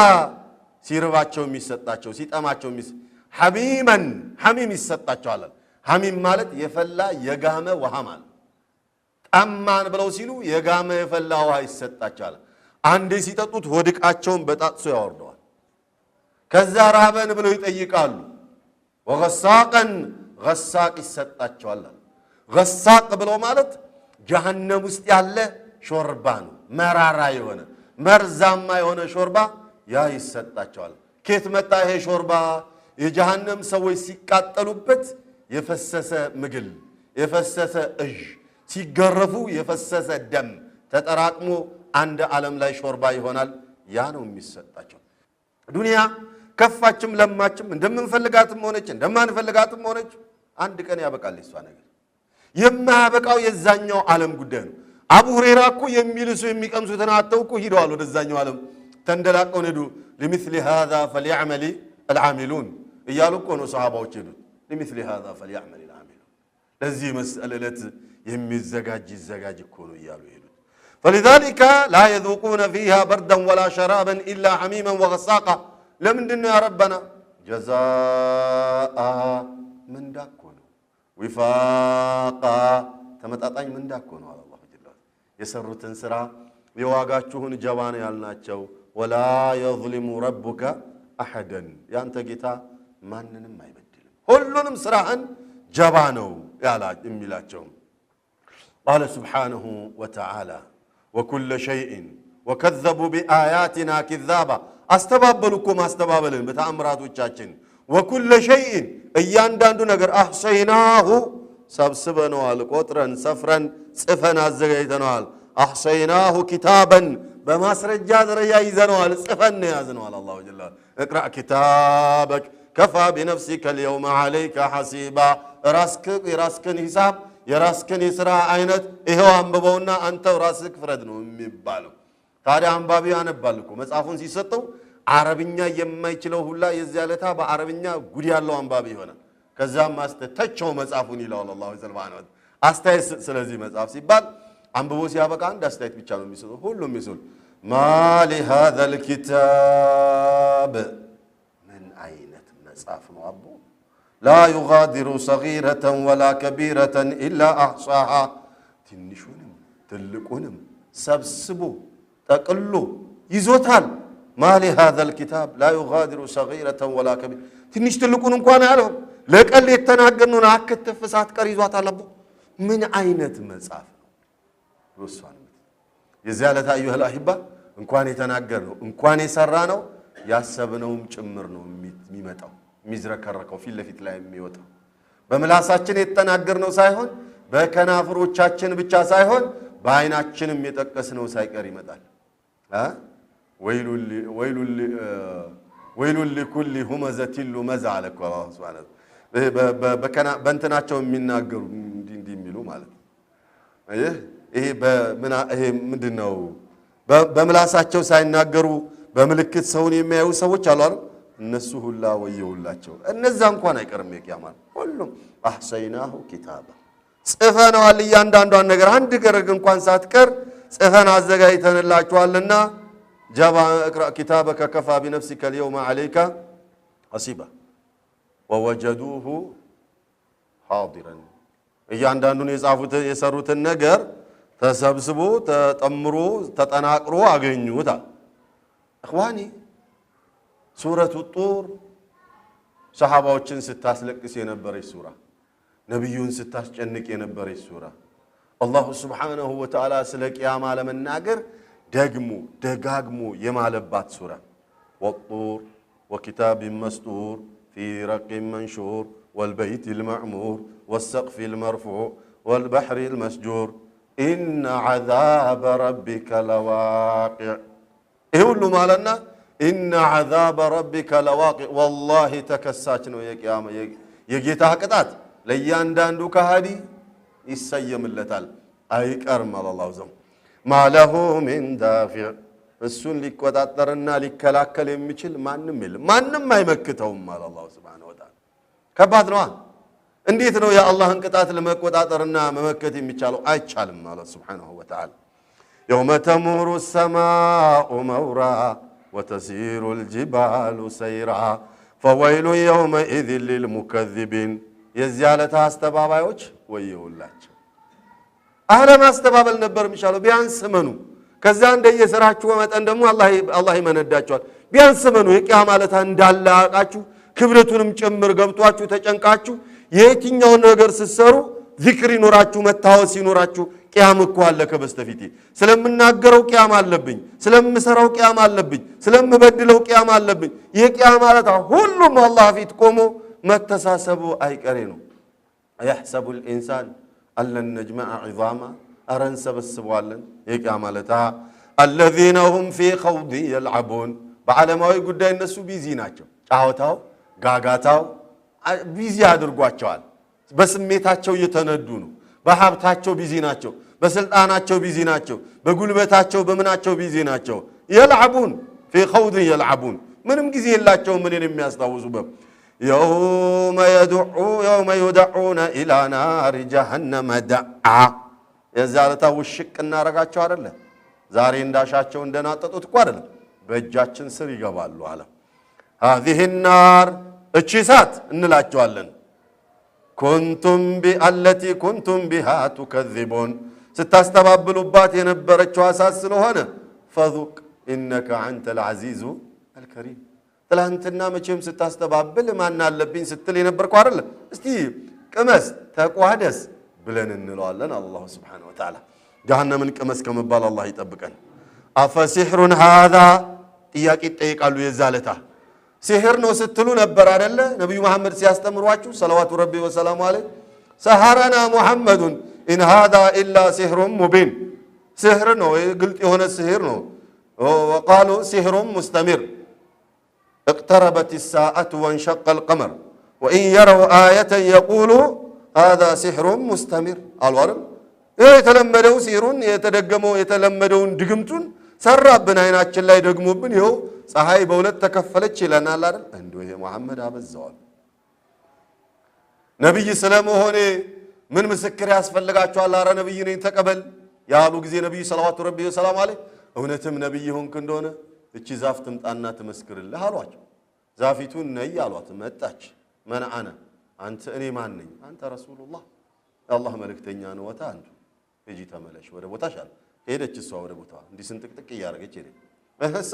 ሲርባቸው የሚሰጣቸው ሲጠማቸው ሐሚም ይሰጣቸዋል። ሐሚም ማለት የፈላ የጋመ ውሃ ማለት። ጠማን ብለው ሲሉ የጋመ የፈላ ውሃ ይሰጣቸዋል። አንዴ ሲጠጡት ወድቃቸውን በጣጥሶ ያወርደዋል። ከዛ ራበን ብለው ይጠይቃሉ። ወገሳቀን ገሳቅ ይሰጣቸዋል። ገሳቅ ብለው ማለት ጀሃነም ውስጥ ያለ ሾርባ ነው። መራራ የሆነ መርዛማ የሆነ ሾርባ ያ ይሰጣቸዋል። ኬት መጣ ይሄ ሾርባ? የጀሃነም ሰዎች ሲቃጠሉበት የፈሰሰ ምግል፣ የፈሰሰ እዥ፣ ሲገረፉ የፈሰሰ ደም ተጠራቅሞ አንድ ዓለም ላይ ሾርባ ይሆናል። ያ ነው የሚሰጣቸው። ዱንያ ከፋችም ለማችም እንደምንፈልጋትም ሆነች እንደማንፈልጋትም ሆነች አንድ ቀን ያበቃል። እሷ ነገር የማያበቃው የዛኛው ዓለም ጉዳይ ነው። አቡ ሁረይራ እኮ የሚልሱ የሚቀምሱትን አተው እኮ ሂደዋል ወደዛኛው ዓለም ተንደላቀው ሄዱ። ለምثل هذا فليعمل العاملون እያሉ እኮ ነው ሰሃባዎች ሄዱት። ለምثل هذا فليعمل العاملون ለዚህ መስእለለት የሚዘጋጅ ይዘጋጅ እኮ ነው እያሉ ሄዱት። فلذلك لا يذوقون فيها بردا ولا شرابا إلا حميما وغساقا ለምንድነው ያ ረበና ጀዛአ ምንዳ እኮ ነው። ዊፋቃ ተመጣጣኝ ምንዳ እኮ ነው። አላህ ጀላል የሰሩትን ስራ የዋጋችሁን ጀባን ያልናቸው ወላ የظلሙ ረቡከ አሐደን ያንተ ጌታ ማንንም አይበድልም፣ ሁሉንም ስራህን ጀባ ነው የሚላቸው። ቃለ ሱብሓነሁ ወተዓላ ወኩለ ሸይእን ወከዘቡ ቢአያቲና ኪዛባ አስተባበሉ እኮ ማስተባበልን በተአምራቶቻችን። ወኩለ ሸይእን እያንዳንዱ ነገር አሕሰይናሁ ሰብስበነዋል፣ ቆጥረን ሰፍረን ጽፈን አዘጋጅተነዋል። አሕሰይናሁ ኪታበን በማስረጃ ደረጃ ይዘነዋል፣ ጽፈን ያዝነዋል። አላሁ ጀለ እቅራእ ኪታበክ ከፋ ቢነፍሲከ ልየውመ ዓለይከ ሐሲባ የራስክን ሂሳብ የራስክን የሥራ አይነት ይኸው አንብበውና አንተው ራስክ ፍረድ ነው የሚባለው። ታዲያ አንባቢ ያነባል እኮ መጽሐፉን ሲሰጠው አረብኛ የማይችለው ሁላ የዚያ ለታ በአረብኛ ጉድ ያለው አንባቢ ይሆናል። ከዛም ተቸው መጽሐፉን ይላል አላሁ ሱብሓነሁ ወተዓላ። አስተያየት ስለዚህ መጽሐፍ ሲባል አንብቦ ሲያበቃ አንድ አስተያየት ብቻ ነው የሚሰጠው። ሁሉም ይስል ማሊ ሃዛል ኪታብ ምን አይነት መጽሐፍ ነው አቦ ላ ዩጋዲሩ ሰጊረተን ወላ ከቢረተን ኢላ አሕሳሃ ትንሹንም ትልቁንም ሰብስቦ ጠቅሎ ይዞታል። ማሊ ሃዛል ኪታብ ላ ዩጋዲሩ ሰጊረተን ወላ ከቢራ ትንሽ ትልቁን እንኳን ያለው ለቀል የተናገርነውን አክተፍ ሳትቀር ይዟታል አቦ ምን አይነት መጽሐፍ ነው ወሷን የዚያ ለታ አዩሀል አሂባ እንኳን የተናገርነው እንኳን የሰራነው ያሰብነውም ጭምር ነው የሚመጣው የሚዝረከረከው ፊት ለፊት ላይ የሚወጣው በመላሳችን የተናገርነው ሳይሆን በከናፍሮቻችን ብቻ ሳይሆን በአይናችንም የጠቀስነው ሳይቀር ይመጣል። ወይሉን ሊኩሊ ሁመዘቲን ሉመዛ አለ እኮ አላህ ሱብሓነሁ በእንትናቸው የሚናገሩ እንዲህ የሚሉ ማለት ነው። ይሄ ምንድን ነው? በምላሳቸው ሳይናገሩ በምልክት ሰውን የሚያዩ ሰዎች አሉ አይደል? እነሱ ሁላ ወየውላቸው። እነዛ እንኳን አይቀርም የቂያማ ሁሉም አሕሰይናሁ ኪታባ ጽፈነዋል። እያንዳንዷን ነገር አንድ ገረግ እንኳን ሳትቀር ጽፈን አዘጋጅተንላችኋልና ጀባ እቅራ ኪታበከ ከፋ ቢነፍሲከ ልየውመ ዓለይከ ሐሲባ ወወጀዱሁ ሓዲረን እያንዳንዱን የሰሩትን ነገር ተሰብስቦ ተጠምሮ ተጠናቅሮ አገኙታል። እኽዋኒ ሱረቱ ጡር ሰሓባዎችን ስታስለቅስ የነበረች ሱራ፣ ነቢዩን ስታስጨንቅ የነበረች ሱራ፣ አላሁ ስብሓነሁ ወተዓላ ስለ ቅያማ ለመናገር ደግሞ ደጋግሞ የማለባት ሱራ ወጡር ወኪታቢን መስጡር ፊ ረቂን መንሹር والبيت المعمور والسقف المرفوع والبحر المسجور إن عذاب ربك لواقع يقولوا مالنا إن عذاب ربك لواقع والله تكساچنو يقيام يجيتا قطات ليانداندو كهادي يسيملتال አይቀርም አላህ ዘም ማለሁ من دافع እሱን ሊቆጣጠርና ሊከላከል የሚችል ማንም የለም ማንም አይመክተውም አላህ Subhanahu Wa Ta'ala ከባድ ነው እንዴት ነው የአላህን ቅጣት ለመቆጣጠርና መመከት የሚቻለው አይቻልም ማለት Subhanahu Wa Ta'ala يوم تمور السماء مورا وتسير الجبال سيرا فويل يومئذ للمكذبين የዚያለታ አስተባባዮች ወየውላቸው አለም አስተባበል ነበር የሚሻለው ቢያንስ መኑ ከዛ እንደየሰራችሁ መጠን ደግሞ አላህ ይመነዳቸዋል ቢያንስ መኑ የቂያማ ለታ እንዳለ አቃችሁ ክብረቱንም ጭምር ገብቷችሁ ተጨንቃችሁ የትኛው ነገር ሲሰሩ ዚክር ይኖራችሁ መታወስ ይኖራችሁ ቂያም እኮ አለ ከበስተፊቴ ስለምናገረው ቂያም አለብኝ ስለምሰራው ቂያም አለብኝ ስለምበድለው ቂያም አለብኝ የቂያም ለታ ሁሉም አላህ ፊት ቆሞ መተሳሰቡ አይቀሬ ነው يحسب الانسان ألن نجمع عظاما أرن سبسبوالن يقيام لتا الذين هم في خوض يلعبون بعلماوي ጉዳይ እነሱ ቢዚ ናቸው ጫወታው ጋጋታው ቢዚ አድርጓቸዋል በስሜታቸው እየተነዱ ነው በሀብታቸው ቢዚ ናቸው በስልጣናቸው ቢዚ ናቸው በጉልበታቸው በመናቸው ቢዚ ናቸው يلعبون في خوض يلعبون ምንም ጊዜ የላቸው ምንን የሚያስታውሱበት يوم يدعون إلى نار جهنم دعا يزالتا وشك እናረጋቸው አይደለ ዛሬ እንዳሻቸው እንደናጠጡት እኮ አይደለ በእጃችን ስር ይገባሉ አለ هذه النار እቺሳት እንላቸዋለን كنتم بالتي كنتم بها تكذبون ስታስተባብሉባት የነበረችው አሳስ ስለሆነ فذوق انك انت العزيز الكريم ትላንትና መቼም ስታስተባብል ማን አለብኝ ስትል የነበርኩ አይደለ እስቲ ቅመስ ተቋደስ ብለን እንለዋለን አላህ Subhanahu Wa Ta'ala ጀሃነምን ቅመስ ከመባል አላህ ይጠብቀን አፈሲህሩን هذا ጥያቄ ጠይቃሉ የዛለታ ሲህር ነው ስትሉ ነበር አይደለ ነብዩ መሐመድ ሲያስተምሯችሁ ሰለዋቱ ረቢ ወሰላሙ ዐለይሂ ሰሐረና ሙሐመዱን ኢን هذا الا سحر مبين ሲህር ነው ግልጥ የሆነ ሲህር ነው وقالوا سحر مستمر اقتربت الساعة وانشق القمر وإن يروا آية يقولوا هذا سحر مستمر الورم يتلمدوا سيرون يتدقموا يتلمدون دقمتون سرابنا يناتشل لا يدقموا بن يو صحاي بولد تكفلت لنا لا عنده محمد هذا الزوال نبي سلام هوني من مسكر ياسفل لقاتشو الله را نبيين يتقبل يالو غزي نبي صلوات ربي وسلام عليه እውነትም ነብይ ሆንክ እንደሆነ እቺ ዛፍ ትምጣና ትመስክርልህ አሏቸው ዛፊቱን ነይ አሏት መጣች መንአና አንተ እኔ ማን ነኝ አንተ ረሱላህ አላህ መልእክተኛ ነው ወታ አንተ እጂ ተመለሽ ወደ ቦታሽ አለ ሄደች እሷ ወደ ቦታዋ እንዲህ ስንጥቅጥቅ ያረገች ሄደች እህሳ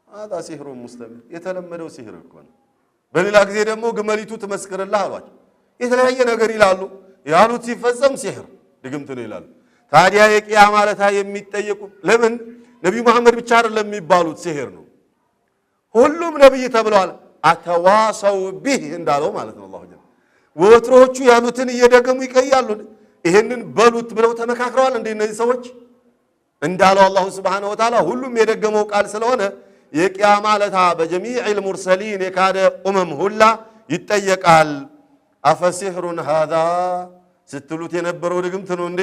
هذا سحر مستمر የተለመደው ሲህር እኮ ነው በሌላ ጊዜ ደግሞ ግመሊቱ ትመስክርልህ አሏቸው የተለያየ ነገር ይላሉ ያሉት ሲፈጸም ሲህር ድግምት ነው ይላሉ ታዲያ የቂያማ ለታ የሚጠየቁ ለምን ነብዩ መሐመድ ብቻ አይደለም የሚባሉት ሲህር ነው ሁሉም ነብይ ተብለዋል አተዋሰው ቢህ እንዳለው ማለት ነው አላህ ጀል ወትሮቹ ያሉትን እየደገሙ ይቀያሉ ይሄንን በሉት ብለው ተመካክረዋል እንደ እነዚህ ሰዎች እንዳለው አላህ Subhanahu Wa Ta'ala ሁሉም የደገመው ቃል ስለሆነ የቂያማ ለታ በጀሚዕል ሙርሰሊን የካደ ኡመም ሁላ ይጠየቃል አፈሲህሩን هذا ስትሉት የነበረው ድግምት ነው እንዴ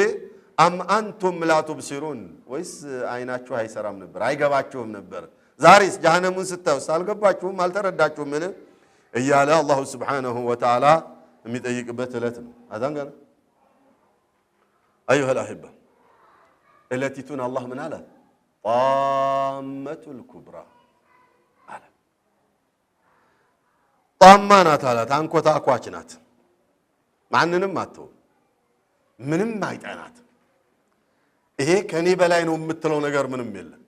አም አንቱም ላ ትብሲሩን ወይስ አይናችሁ አይሰራም ነበር አይገባችሁም ነበር ዛሬስ ጀሃነሙን ስታዩስ አልገባችሁም አልተረዳችሁም ምን እያለ አላህ Subhanahu Wa Ta'ala የሚጠይቅበት እለት ነው አዛንገና ايها الاحبه التيتون الله من على طامه الكبرى على طامانات على ታንኮታኳች ናት ማንንም አትተው ምንም አይጣናት ይሄ ከኔ በላይ ነው የምትለው ነገር ምንም የለም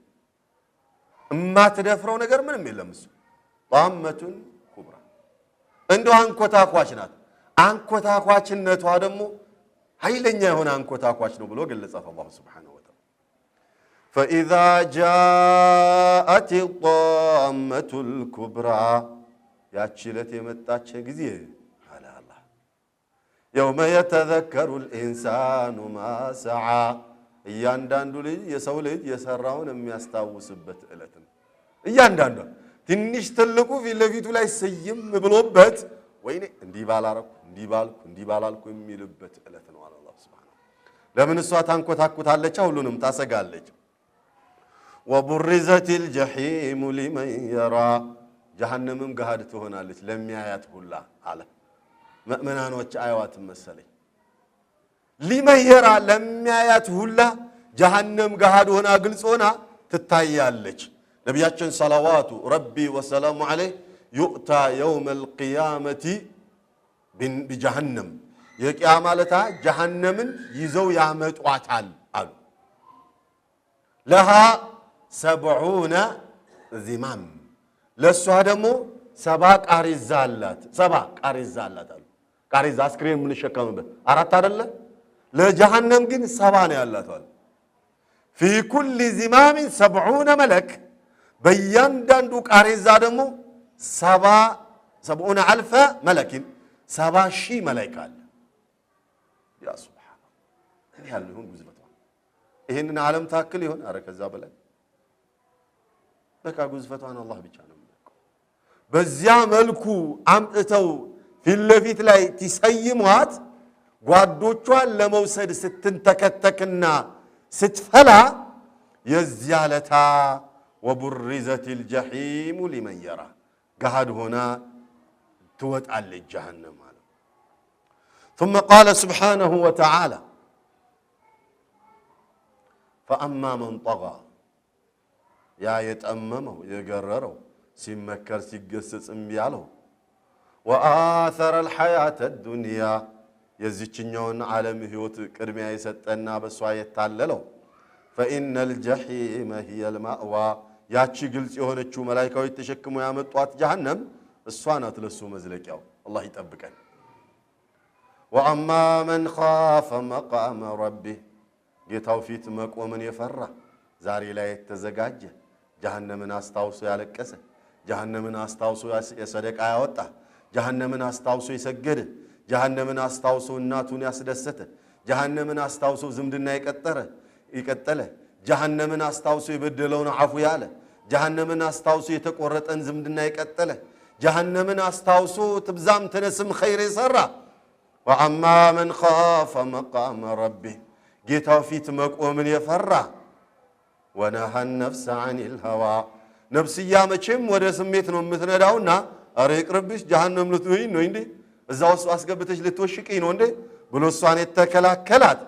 እማትደፍረው ነገር ምንም የለም እሱ ጣመቱን ኩብራ እንደው አንኮታኳች ናት አንኮታኳችነቷ ደግሞ ኃይለኛ የሆነ አንኮታኳች ነው ብሎ ገለጸው አላህ Subhanahu Wa Ta'ala فاذا جاءت الطامه الكبرى ያቺ ለት የመጣች ጊዜ አለ አላህ የውመ የተዘከሩ ልኢንሳኑ ማ ሰዓ እያንዳንዱ ልጅ የሰው ልጅ የሰራውን የሚያስታውስበት ዕለት ነው። እያንዳንዱ ትንሽ ትልቁ ፊት ለፊቱ ላይ ስይም ብሎበት ወይኔ እንዲህ ባላረኩ እንዲህ ባልኩ እንዲህ ባላልኩ የሚልበት ዕለት ነው አለ አላህ ሱብሓነሁ። ለምን እሷ ታንኮታኩታለች፣ ሁሉንም ታሰጋለች። ወቡሪዘቲል ጀሒሙ ሊመን የራ ጀሃነምም ገሃድ ትሆናለች ለሚያያት ሁላ አለ። ምእመናኖች አያዋትም መሰለኝ። ሊመን የራ ለሚያያት ሁላ ጀሃነም ገሃድ ሆና ግልጽ ሆና ትታያለች። ነቢያችን ሰለዋቱ ረቢ ወሰላሙ ዐለይህ ዩእታ የውመል ቂያመቲ ቢጀሃነም የቂያማ ለታ ጀሃነምን ይዘው ያመጧታል አሉ። ለሃ 70 ዚማም ለሷ ደግሞ 70 ቃሪዛ አላት። 70 ቃሪዛ አላት አሉ። ቃሪዛ አስክሬን የምንሸከምበት 4 አይደለ? ለጀሃነም ግን 70 ነው ያላት አሉ። ፊ ኩሊ ዚማሚን 70 መለክ በእያንዳንዱ ቃሪዛ ደግሞ 70 አልፈ መለኪን 70,000 መላእክት አለ። ያ ሱብሃንአላህ እኔ ያለው ይሁን ግዝፈቷ ይሄንን ዓለም ታክል ይሆን? አረ ከዛ በላይ በቃ ግዝፈቷን አላህ ብቻ ነው የሚያውቀው። በዚያ መልኩ አምጥተው ፊት ለፊት ላይ ትሰይሟት ጓዶቿን ለመውሰድ ስትንተከተክና ስትፈላ የዚያ ለታ ወቡሪዘቲል ጀሒሙ ሊመን የራ ገሃድ ሆና ትወጣለች ጀሃነም ማለት። ثم قال سبحانه وتعالى فأما من طغى ያ የጠመመው የገረረው ሲመከር ሲገሰጽ እምቢ ያለው ወአثر الحياة الدنيا የዚህኛውን ዓለም ህይወት ቅድሚያ የሰጠና በሷ የታለለው فإن الجحيم هي المأوى ያቺ ግልጽ የሆነችው መላእክቶች ተሸክመው ያመጧት ጀሃነም እሷ ናት ለሱ መዝለቂያው። አላህ ይጠብቀን። وأما من خاف مقام ربه ጌታው ፊት መቆምን የፈራ ዛሬ ላይ የተዘጋጀ ጀሃነምን አስታውሶ ያለቀሰ ጀሃነምን አስታውሶ የሰደቃ ያወጣ ጀሃነምን አስታውሶ የሰገደ ጀሃነምን አስታውሶ እናቱን ያስደሰተ ጀሃነምን አስታውሶ ዝምድና ይቀጠለ ጀሃነምን አስታውሶ የበደለውን አፉ ያለ ጀሃነምን አስታውሶ የተቆረጠን ዝምድና ይቀጠለ ጀሃነምን አስታውሶ ትብዛም ተነስም ኸይር የሰራ وأما من خاف مقام ربه ጌታው ፊት መቆምን የፈራ ونهى النفس عن الهوى ነፍስያ መቼም ወደ ስሜት ነው የምትነዳውና አረ ይቅርብሽ ጀሃነም ልትወይኝ ነው እንዴ እዛ ውስጥ አስገብተሽ ልትወሽቂኝ ነው እንዴ ብሎ እሷን የተከላከላት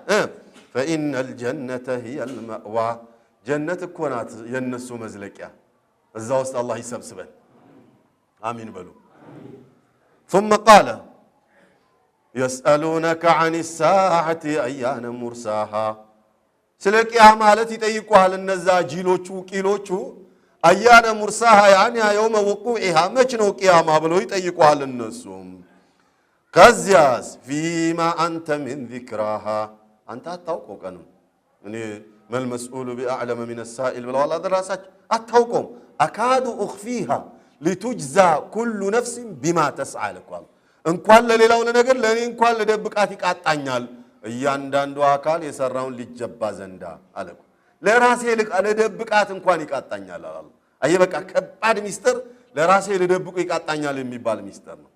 فإن الجنة هي المأوى ጀነት እኮ ናት የነሱ መዝለቂያ። እዛ ውስጥ አላህ ይሰብስበን አሚን በሉ። ثم قال يسألونك عن الساعة أيان مرساها ስለ ቂያማ ማለት ይጠይቁሃል እነዛ ጂሎቹ ቂሎቹ አያነ ሙርሳሃ ያኒ የውመ ወቁዒሃ መች ነው ቂያማ ብለው ይጠይቁሃል እነሱም። ከዚያስ ፊማ አንተ ሚን ዚክራሃ አንተ አታውቀው ቀንም እኔ መልመስኡሉ ቢአዕለመ ሚነ ሳኢል ብለዋል አደራሳች አታውቀውም። አካዱ ኡኽፊሃ ሊቱጅዛ ኩሉ ነፍሲን ቢማ ተስዓ ልኳል እንኳን ለሌላው ነገር ለእኔ እንኳን ለደብቃት ይቃጣኛል እያንዳንዱ አካል የሰራውን ሊጀባ ዘንዳ አለኩ ለራሴ ለደብቃት እንኳን ይቃጣኛል አላህ። አይ በቃ ከባድ ሚስጥር ለራሴ ለደብቁ ይቃጣኛል የሚባል ሚስጥር ነው።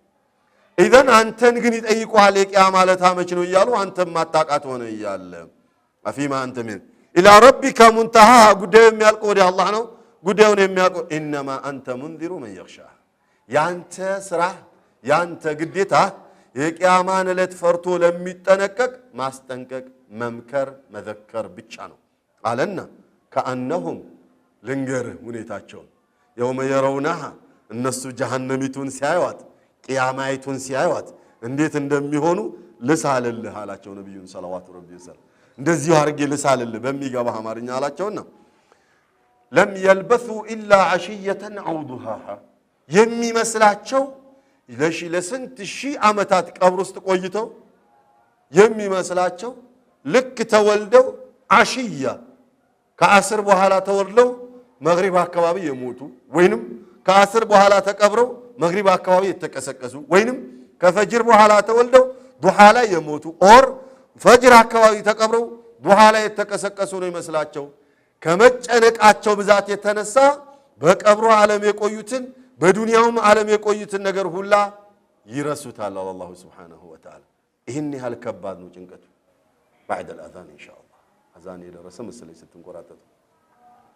ኢዘን አንተን ግን ይጠይቁሃል የቂያማ ለታ መች ነው እያሉ አንተም ማጣቃት ሆነ እያለ አፊማ አንተ ምን ኢላ ረቢከ ሙንተሃ ጉዳዩ የሚያልቀው ወደ አላህ ነው። ጉዳዩን የሚያውቀው ኢነማ አንተ ሙንዚሩ መን የኽሻ ያንተ ስራ ያንተ ግዴታ የቂያማን ዕለት ፈርቶ ለሚጠነቀቅ ማስጠንቀቅ መምከር መዘከር ብቻ ነው አለና ከአነሁም ልንገርህ ሁኔታቸውን የውመ የረውናሃ እነሱ ጀሃነሚቱን ሲያዩት ቂያማይቱን ሲያዩት እንዴት እንደሚሆኑ ልሳልልህ አላቸው ነብዩን ሰለዋቱ ረቢ ወሰለም እንደዚህ አርጌ ልሳልልህ በሚገባ አማርኛ አላቸውና ለም የልበሱ ኢላ ዓሽየተን አው ዱሃሃ የሚመስላቸው ለስንት ሺህ ዓመታት ቀብር ውስጥ ቆይተው የሚመስላቸው ልክ ተወልደው ዓሽያ ከአስር በኋላ ተወልደው መግሪብ አካባቢ የሞቱ ወይንም ከአስር በኋላ ተቀብረው መግሪብ አካባቢ የተቀሰቀሱ ወይንም ከፈጅር በኋላ ተወልደው ዱሃ ላይ የሞቱ ኦር ፈጅር አካባቢ ተቀብረው ዱሃ ላይ የተቀሰቀሱ ነው ይመስላቸው ከመጨነቃቸው ብዛት የተነሳ በቀብሩ ዓለም የቆዩትን በዱንያውም ዓለም የቆዩትን ነገር ሁላ ይረሱታል አላህ Subhanahu Wa Ta'ala ይህን ያህል ከባድ ነው ጭንቀቱ بعد الأذان إن شاء الله أذان يدرس مسلي ستون قراتة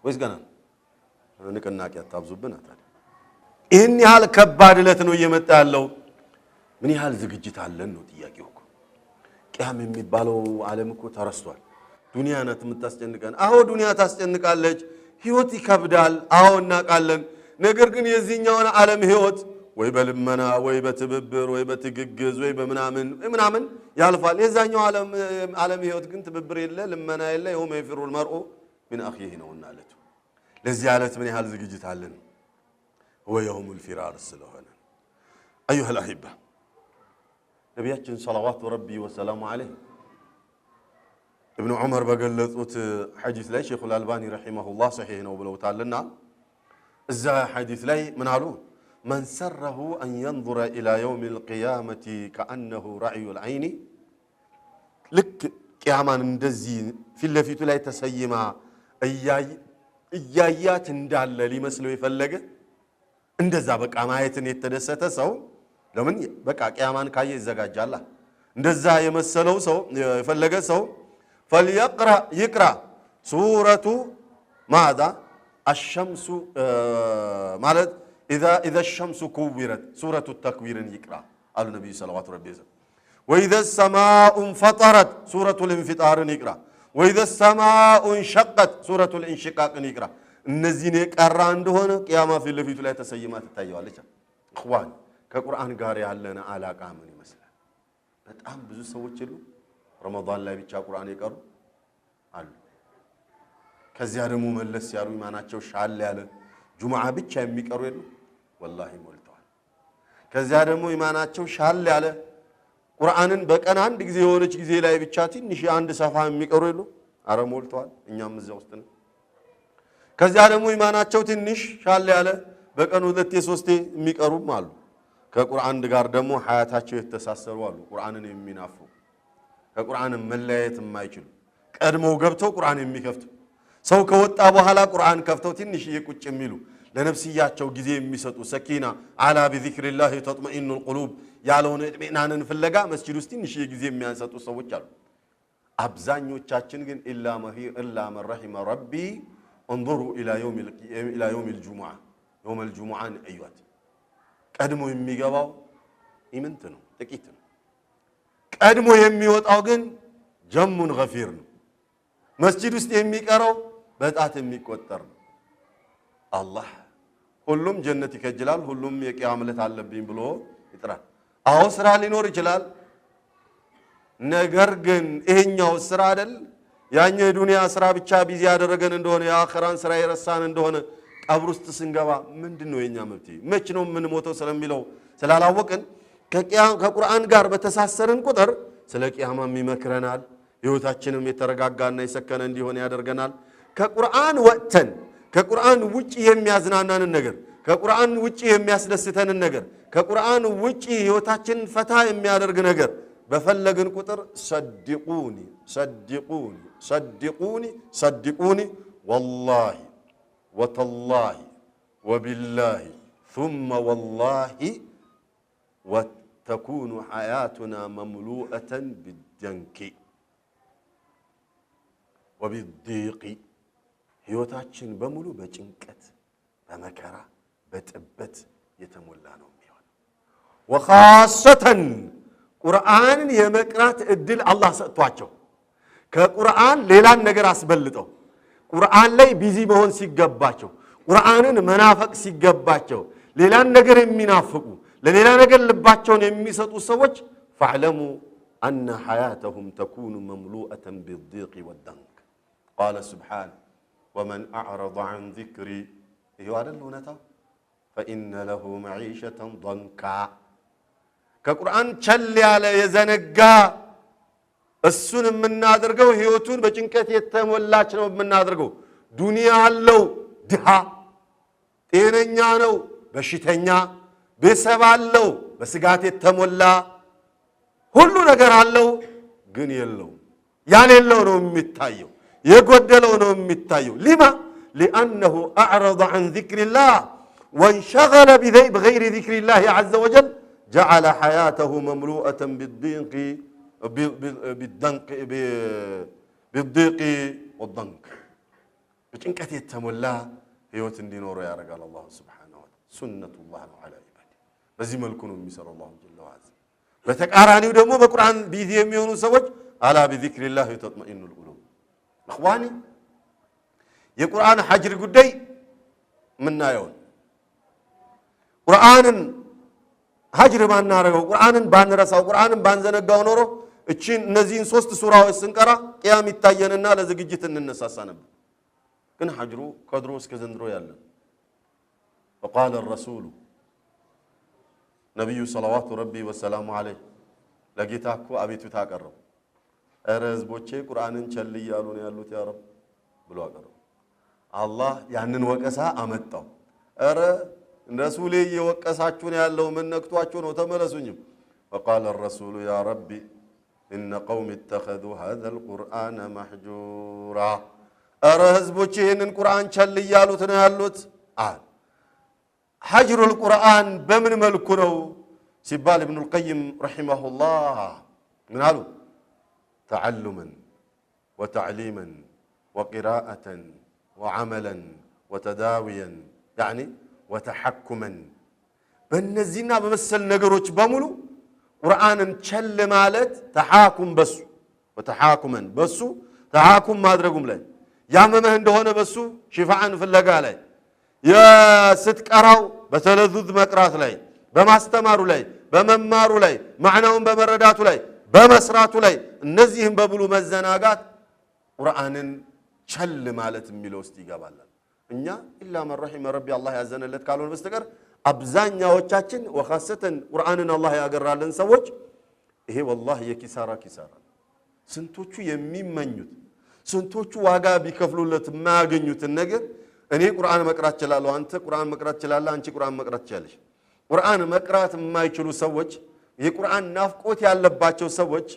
ويش قلنا نكناك يا تابزوبنا تاني إني هال كبار لتنو يمتعلو مني هال زوجي تعلنو تياجيوكو كهم يمتبالو عالمكو ترستوال دنيا أنا تمتستنكان أهو دنيا تستنكان لج هيوتي كبدال أهو ناكالن نقرقن يزينيا وانا عالم هيوت ويبلمنا ويبتببر ويبتججز ويبمنامن يالفال يزانيو عالم هيوت كنت ببر إلا لمنا إلا يوم يفر المرء من أخيه نونالته لزيالة من هال زوجي تعلن هو يوم الفرار السلوهنا أيها الأحبة نبياتنا صلوات ربي وسلام عليه ابن عمر بقلت حديث لي شيخ الألباني رحمه الله صحيح وبلو تعلنا إذا حديث لي من علوم من سره أن ينظر إلى يوم القيامة كأنه رعي العين لك قياما ندزي في اللفيت لا يتسيما إيايات ندال لي مسلو يفلق እንደዛ በቃ ማየትን የተደሰተ ሰው ለምን በቃ ቂያማን ካየ ይዘጋጃል እንደዛ የመሰለው ሰው የፈለገ ሰው يقرأ سورة ماذا الشمس ማለት إذا الشمس كورت سورة التكوير يقرأ قال النبي صلى الله عليه وسلم وإذا السماء انفطرت سورة الانفطار يقرأ وإذا السماء انشقت سورة الانشقاق يقرأ እነዚህ ነው ቀራ እንደሆነ ቂያማ ፊት ለፊቱ ላይ ተሰይማ ትታየዋለች እخوان ከቁርአን ጋር ያለና አላቃ ምን ይመስላል በጣም ብዙ ሰዎች ይሉ ረመዳን ላይ ብቻ ቁርአን ይቀሩ አሉ ከዚያ ደግሞ መለስ ያሉ ኢማናቸው ሻል ያለ ጁምዓ ብቻ የሚቀሩ ይሉ والله ሞልተዋል ከዚያ ደግሞ ኢማናቸው ሻል ያለ ቁርአንን በቀን አንድ ጊዜ የሆነች ጊዜ ላይ ብቻ ትንሽ አንድ ሰፋ የሚቀሩ ይሉ አረ ሞልተዋል እኛም እዚያ ውስጥ ነው ከዚያ ደግሞ ኢማናቸው ትንሽ ሻል ያለ በቀን ሁለቴ ሶስቴ የሚቀሩም አሉ ከቁርአን ጋር ደግሞ ሐያታቸው የተሳሰሩ አሉ ቁርአንን የሚናፉ ከቁርአን መለያየት የማይችሉ ቀድመው ገብተው ቁርአን የሚከፍቱ ሰው ከወጣ በኋላ ቁርአን ከፍተው ትንሽ ይቁጭ የሚሉ ለነፍስያቸው ጊዜ የሚሰጡ ሰኪና አላ بذكرላህ تطمئن القلوب ያለውን እጥሚናንን ፍለጋ መስጂድ ውስጥ ትንሽ ጊዜ የሚያንሰጡ ሰዎች አሉ አብዛኞቻችን ግን ኢላ من رحم ربي انظروا إلى يوم الجمعة يوم الجمعة أيوات قدموا يميقباو إيمنتنو تكيتنو قدموا يميوت أوغن جم غفير مسجد است يميقراو بتاعت يميقوتر الله ሁሉም ጀነት ይከጅላል ሁሉም የቂያመት አለብኝ ብሎ ይጥራል አው ስራ ሊኖር ይችላል ነገር ግን ይሄኛው ስራ አይደል ያኛ የዱንያ ስራ ብቻ ቢዚ ያደረገን እንደሆነ የአኺራን ስራ ይረሳን እንደሆነ ቀብር ውስጥ ስንገባ ምንድነው የኛ መብት መች ነው ምን ሞተው ስለሚለው ስላላወቅን ከቁርአን ጋር በተሳሰረን ቁጥር ስለ ቂያማም ይመክረናል ህይወታችንም የተረጋጋና የሰከነ እንዲሆን ያደርገናል ከቁርአን ወጥተን ከቁርአን ውጪ የሚያዝናናንን ነገር ከቁርአን ውጪ የሚያስደስተንን ነገር ከቁርአን ውጪ ህይወታችንን ፈታ የሚያደርግ ነገር በፈለግን ቁጥር صدقوني والله وتالله وبالله ثم والله وتكون حياتنا مملوءة بالجنك وبالضيق ህይወታችን በሙሉ በጭንቀት በመከራ በጥበት የተሞላ ነው የሚሆነው وخاصة ቁርአንን የመቅራት እድል አላህ ሰጥቷቸው ከቁርአን ሌላን ነገር አስበልጠው ቁርአን ላይ ቢዚ መሆን ሲገባቸው ቁርአንን መናፈቅ ሲገባቸው ሌላን ነገር የሚናፍቁ ለሌላ ነገር ልባቸውን የሚሰጡ ሰዎች فاعلموا أن حياتهم تكون مملوءة بالضيق والضنك قال سبحانه ومن أعرض عن ذكري هذا اللونتا فإن له معيشة ضنكا ከቁርአን ቸል ያለ የዘነጋ እሱን የምናደርገው ህይወቱን በጭንቀት የተሞላች ነው የምናደርገው ዱንያ አለው ድሃ ጤነኛ ነው በሽተኛ ቤተሰብ አለው በስጋት የተሞላ ሁሉ ነገር አለው ግን የለው ያሌለው ነው የሚታየው የጎደለው ነው የሚታየው لما لانه اعرض عن ذكر الله وانشغل بغير ذكر الله عز وجل جعل حياته مملوءة بالضيق والضنك بጭንቀት የተሞላ ህይወት እንዲኖር ያረጋል አላህ Subhanahu Wa Ta'ala ሱነቱላህ على عباده በዚህ መልኩ ነው የሚሰራው አላህ ጀለ ወዐላ በተቃራኒው ደግሞ በቁርአን ቢዚ የሚሆኑ ሰዎች አላ بذكرillah تطمئن القلوب اخواني የቁርአን ሐጅር ጉዳይ ምናየው ቁርአንን ሐጅር ማናረገው ቁርአንን ባንረሳው ቁርአንን ባንዘነጋው ኖሮ እነዚህን ሶስት ሱራዎች ስንቀራ ቂያም ይታየንና ለዝግጅት እንነሳሳ ነበር ግን ሐጅሩ ከድሮ እስከ ዘንድሮ ያለ وقال الرسول ነብዩ ሰለላሁ ዐለይሂ ወሰለም አለይሂ ለጌታኮ አቤቱታ አቀረቡ ኧረ ህዝቦቼ ቁርአንን ቸል ይያሉ ነው ያሉት ያ ረብ ብሎ አቀረቡ አላህ ያንን ወቀሳ አመጣው ኧረ ረሱሌ እየወቀሳችሁ ነው ያለው ምን ነክቷችሁ ነው ተመለሱኝ وقال الرسول يا ربي إن قوم اتخذوا هذا القرآن محجورا ኧረ ህዝቦቼ ይሄንን ቁርአን ቸል ይያሉት ነው ያሉት حجر القرآن بمن ملكه سبال ابن القيم رحمه الله من قالوا تعلما وتعليما وقراءة وعملا وتداويا يعني وتحكما بالنزينا بمثل نقروش بملو قرآن تشل مالت تحاكم بس وتحاكما بس تحاكم ما أدركم له يا مما هندهون بس شفاعا في اللقاء يا ستقراو بتلذذ مقرات لاي بماستمارو لاي بممارو لاي معناهم بمرداتو لاي بمسراتو لاي እነዚህም በብሉ መዘናጋት ቁርአንን ቸል ማለት የሚለው እስቲ ይገባል እኛ ኢላ መን ረሂመ ረቢ አላህ ያዘነለት ካልሆነ በስተቀር አብዛኛዎቻችን ወኻሰተን ቁርአንን አላህ ያገራልን ሰዎች ይሄ والله የኪሳራ ኪሳራ ስንቶቹ የሚመኙት ስንቶቹ ዋጋ ቢከፍሉለት ማያገኙትን ነገር እኔ ቁርአን መቅራት ይችላልው አንተ ቁርአን መቅራት ይችላልህ አንቺ ቁርአን መቅራት ይችላልሽ ቁርአን መቅራት የማይችሉ ሰዎች የቁርአን ናፍቆት ያለባቸው ሰዎች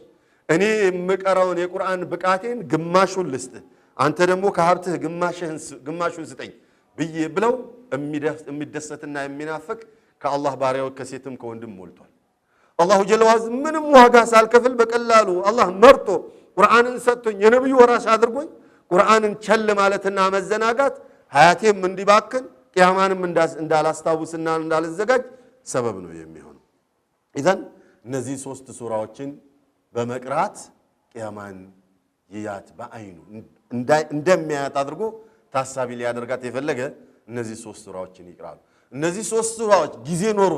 እኔ የምቀራውን የቁርአን ብቃቴን ግማሹን ልስጥ አንተ ደግሞ ከሀብትህ ግማሹን ስጠኝ ብዬ ብለው የሚደሰትና የሚናፍቅ ከአላህ ባሪያዎች ከሴትም ከወንድም ሞልቷል አላሁ ጀለ ወዐላ ምንም ዋጋ ሳልከፍል በቀላሉ አላህ መርጦ ቁርአንን ሰጥቶኝ የነብዩ ወራሽ አድርጎኝ ቁርአንን ቸል ማለትና መዘናጋት ሀያቴም እንዲባክን ቂያማንም እንዳላስታውስና እንዳልዘጋጅ ሰበብ ነው የሚሆነው ኢዘን እነዚህ ሶስት ሱራዎችን በመቅራት ቂያማን ይያት በአይኑ እንደሚያያት አድርጎ ታሳቢ ሊያደርጋት የፈለገ እነዚህ ሶስት ሱራዎችን ይቅራሉ እነዚህ ሶስት ሱራዎች ጊዜ ኖሮ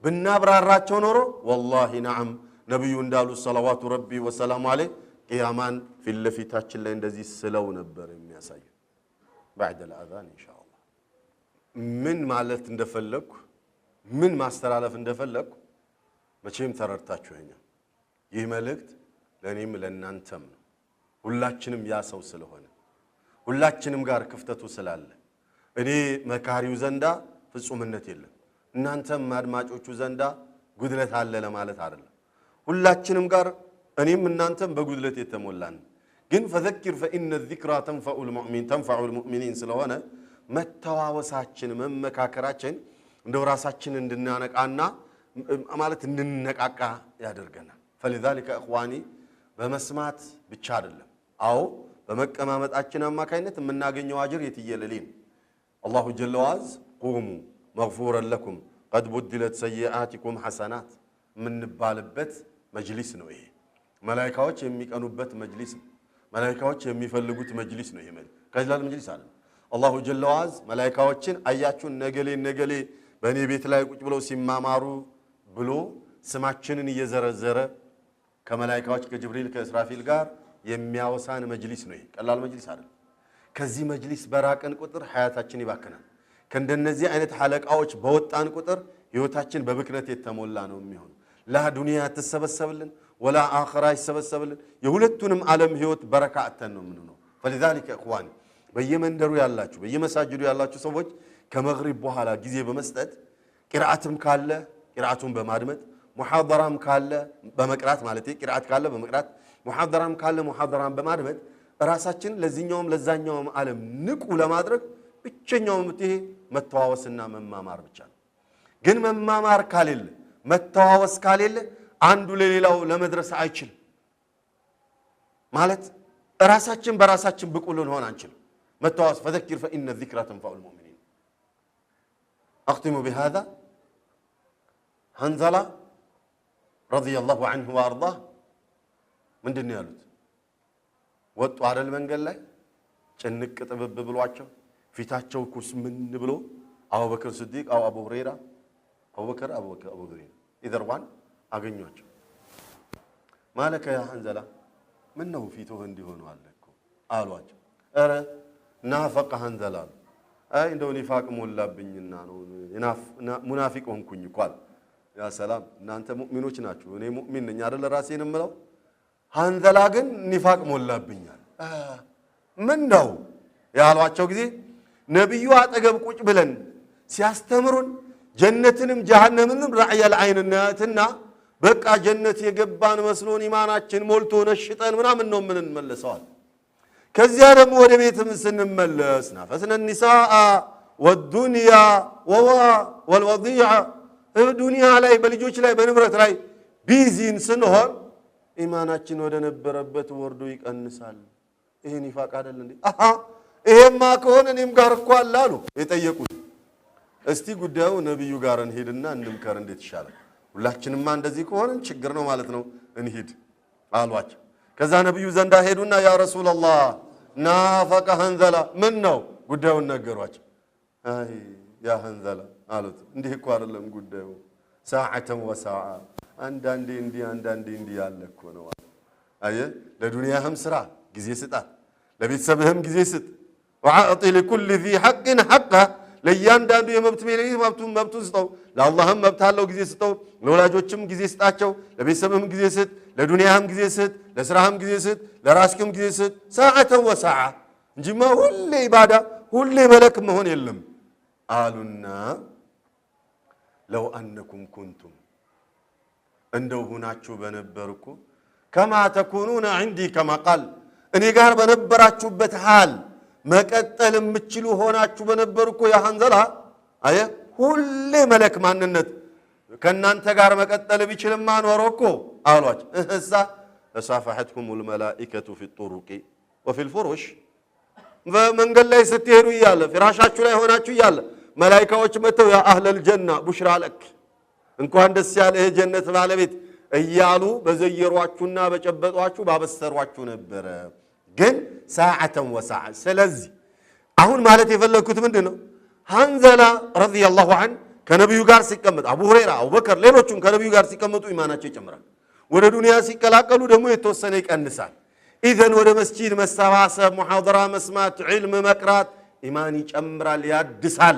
ብናብራራቸው ኖሮ والله نعم ነብዩ እንዳሉ ሰለዋቱ ረቢ ወሰላሙ ዐለይሂ ቂያማን ፊልፊታችን ላይ እንደዚህ ስለው ነበር የሚያሳዩ بعد الاذان ان شاء الله من ማለት እንደፈለኩ ምን ማስተላለፍ እንደፈለኩ መቼም ተረድታችሁኛ ይህ መልእክት ለኔም ለናንተም ነው ሁላችንም ያ ሰው ስለሆነ ሁላችንም ጋር ክፍተቱ ስላለ እኔ መካሪው ዘንዳ ፍጹምነት የለም እናንተም አድማጮቹ ዘንዳ ጉድለት አለ ለማለት አይደለም ሁላችንም ጋር እኔም እናንተም በጉድለት የተሞላን ግን فذكر فإن الذكرى تنفع المؤمنين ስለሆነ መተዋወሳችን መመካከራችን እንደው ራሳችን እንድናነቃና ማለት እንድንነቃቃ ያደርገናል فلذلك اخواني በመስማት ብቻ አይደለም አዎ በመቀማመጣችን አማካይነት የምናገኘው አጅር የትየለሊን الله جل وعز قوموا مغفورا لكم قد بدلت سيئاتكم حسنات من ባልበት መጅሊስ ነው ይሄ መላእክቶች የሚቀኑበት መጅሊስ መላእክቶች የሚፈልጉት መጅሊስ ነው ይሄ ከዛል መጅሊስ አለ الله جل وعز መላእክቶችን አያችሁን ነገሌ በእኔ ቤት ላይ ቁጭ ብለው ሲማማሩ ብሎ ስማችንን እየዘረዘረ ከመላእክቶች ከጅብሪል ከእስራፊል ጋር የሚያወሳን መጅሊስ ነው ይሄ ቀላል መጅሊስ አይደለም ከዚህ መጅሊስ በራቀን ቁጥር ሐያታችን ይባከናል ከእንደነዚህ አይነት ሐለቃዎች በወጣን ቁጥር ህይወታችን በብክነት የተሞላ ነው የሚሆነው ላ ዱንያ ተሰበሰብልን ወላ አኺራ ይሰበሰብልን የሁለቱንም ዓለም ህይወት በረካ አተን ነው ምንነው فلذلك اخواني በየመንደሩ ያላችሁ በየመሳጅዱ ያላችሁ ሰዎች ከመግሪብ በኋላ ጊዜ በመስጠት ቂራአትም ካለ ቂራአቱን በማድመጥ ሙሐደራም ካለ በመቅራት ማለት ቂራአት ካለ በመቅራት ሙሐደራም ካለ ሙሐደራም በማድመጥ ራሳችን ለዚህኛውም ለዛኛውም ዓለም ንቁ ለማድረግ ብቸኛው መፍትሄ መተዋወስና መማማር ብቻ ነው። ግን መማማር ካሌለ መተዋወስ ካሌለ አንዱ ለሌላው ለመድረስ አይችልም ማለት ራሳችን በራሳችን ብቁ ልንሆን አንችልም። መተዋወስ فذكر فإن الذكرى تنفع المؤمنين أختم بهذا حنظلة رضي الله عنه وأرضاه ምንድነው ያሉት? ወጡ አይደል መንገድ ላይ ጭንቅ ጥብብ ብሏቸው ፊታቸው ኩስ ምን ብሎ አቡበክር ሲዲቅ አው አቡ ሁረይራ አቡ ሁረይራ ይደርዋን አገኟቸው። ማለከ ያ ሐንዘላ ምን ነው ፊትህ እንዲሆነው አለኮ አሏቸው። አረ ናፈቀ ሐንዘላ አይ እንደው ኒፋቅ ሞላብኝና ነው ሙናፊቅ ሆንኩኝ እኮ አለ። ያ ሰላም እናንተ ሙእሚኖች ናችሁ እኔ ሙእሚን ነኝ አይደል ራሴን እምለው ሐንዘላ ግን ኒፋቅ ሞላብኛል። ምን ነው ያሏቸው ጊዜ ነብዩ አጠገብ ቁጭ ብለን ሲያስተምሩን ጀነትንም ጀሃነምንም ረዕየል አይንናትና በቃ ጀነት የገባን መስሎን ኢማናችን ሞልቶ ነሽጠን ምናምን ነው ምን እንመለሰዋል። ከዚያ ደግሞ ወደ ቤትም ስንመለስ ናፈስነ النساء والدنيا والوضيع ዱንያ ላይ በልጆች ላይ በንብረት ላይ ቢዚን ስንሆን ኢማናችን ወደ ነበረበት ወርዶ ይቀንሳል። ይሄ ኒፋቅ አይደል እንዴ? ይሄማ ከሆነ እኔም ጋር እኮ አለ አሉ የጠየቁት። እስቲ ጉዳዩ ነብዩ ጋር እንሄድና እንምከር እንዴት ይሻላል? ሁላችንማ እንደዚህ ከሆነ ችግር ነው ማለት ነው እንሂድ አሏቸው። ከዛ ነብዩ ዘንዳ ሄዱና ያ ረሱላህ ናፈቀ ሐንዘላ ምን ነው ጉዳዩን ነገሯቸው። አይ ያ ሐንዘላ አሉት እንዲህ እኮ አይደለም ጉዳዩ ሰዓተን ወሰዓ አንዳንዴ እንዲህ ያለ እኮ ነው። አየ ለዱንያህም ስራ ጊዜ ስጣት ለቤተሰብህም ጊዜ ስጥ። ወአዕጢ لكل ذي حق حقه ለእያንዳንዱ የመብት መብቱን ስጠው። ለአላህም መብት አለው ጊዜ ስጠው። ለወላጆችም ጊዜ ስጣቸው። ለቤተሰብህም ጊዜ ስጥ። ለዱንያህም ጊዜ ስጥ። ለስራህም ጊዜ ስጥ። ለራስህም ጊዜ ስጥ። ሰዓተን ወሰዓ እንጂማ ሁሌ ኢባዳ ሁሌ መለክ መሆን የለም አሉና ለው አነኩም ኩንቱም እንደው ሁናችሁ በነበርኩ ከማ ተኩኑና عندي كما قال እኔ ጋር በነበራችሁበት ሐል መቀጠል የምትችሉ ሆናችሁ በነበርኩ ያ ሐንዘላ አየ ሁሌ መለክ ማንነት ከናንተ ጋር መቀጠል ቢችልማ ኖሮ እኮ አሏቸው። እህሳ ተሳፈሐትኩም الملائكه في الطرق وفي الفرش በመንገድ ላይ ስትሄዱ ይያለ ፍራሻችሁ ላይ ሆናችሁ ይያለ መላእክቶች መተው ያ አህለል ጀና ቡሽራ ለክ እንኳን ደስ ያለ የጀነት ባለቤት እያሉ በዘየሯችሁና በጨበጧችሁ ባበሰሯችሁ ነበር። ግን ሰዓተን ወሰዓ ስለዚህ አሁን ማለት የፈለኩት ምንድነው ሐንዘላ ረዲየላሁ ዐን ከነብዩ ጋር ሲቀመጥ አቡ ሁረይራ አቡበከር ሌሎችም ከነብዩ ጋር ሲቀመጡ ኢማናቸው ይጨምራል። ወደ ዱንያ ሲቀላቀሉ ደግሞ የተወሰነ ይቀንሳል። ኢዘን ወደ መስጂድ መሰባሰብ ሙሐደራ መስማት ዒልም መቅራት ኢማን ይጨምራል ያድሳል።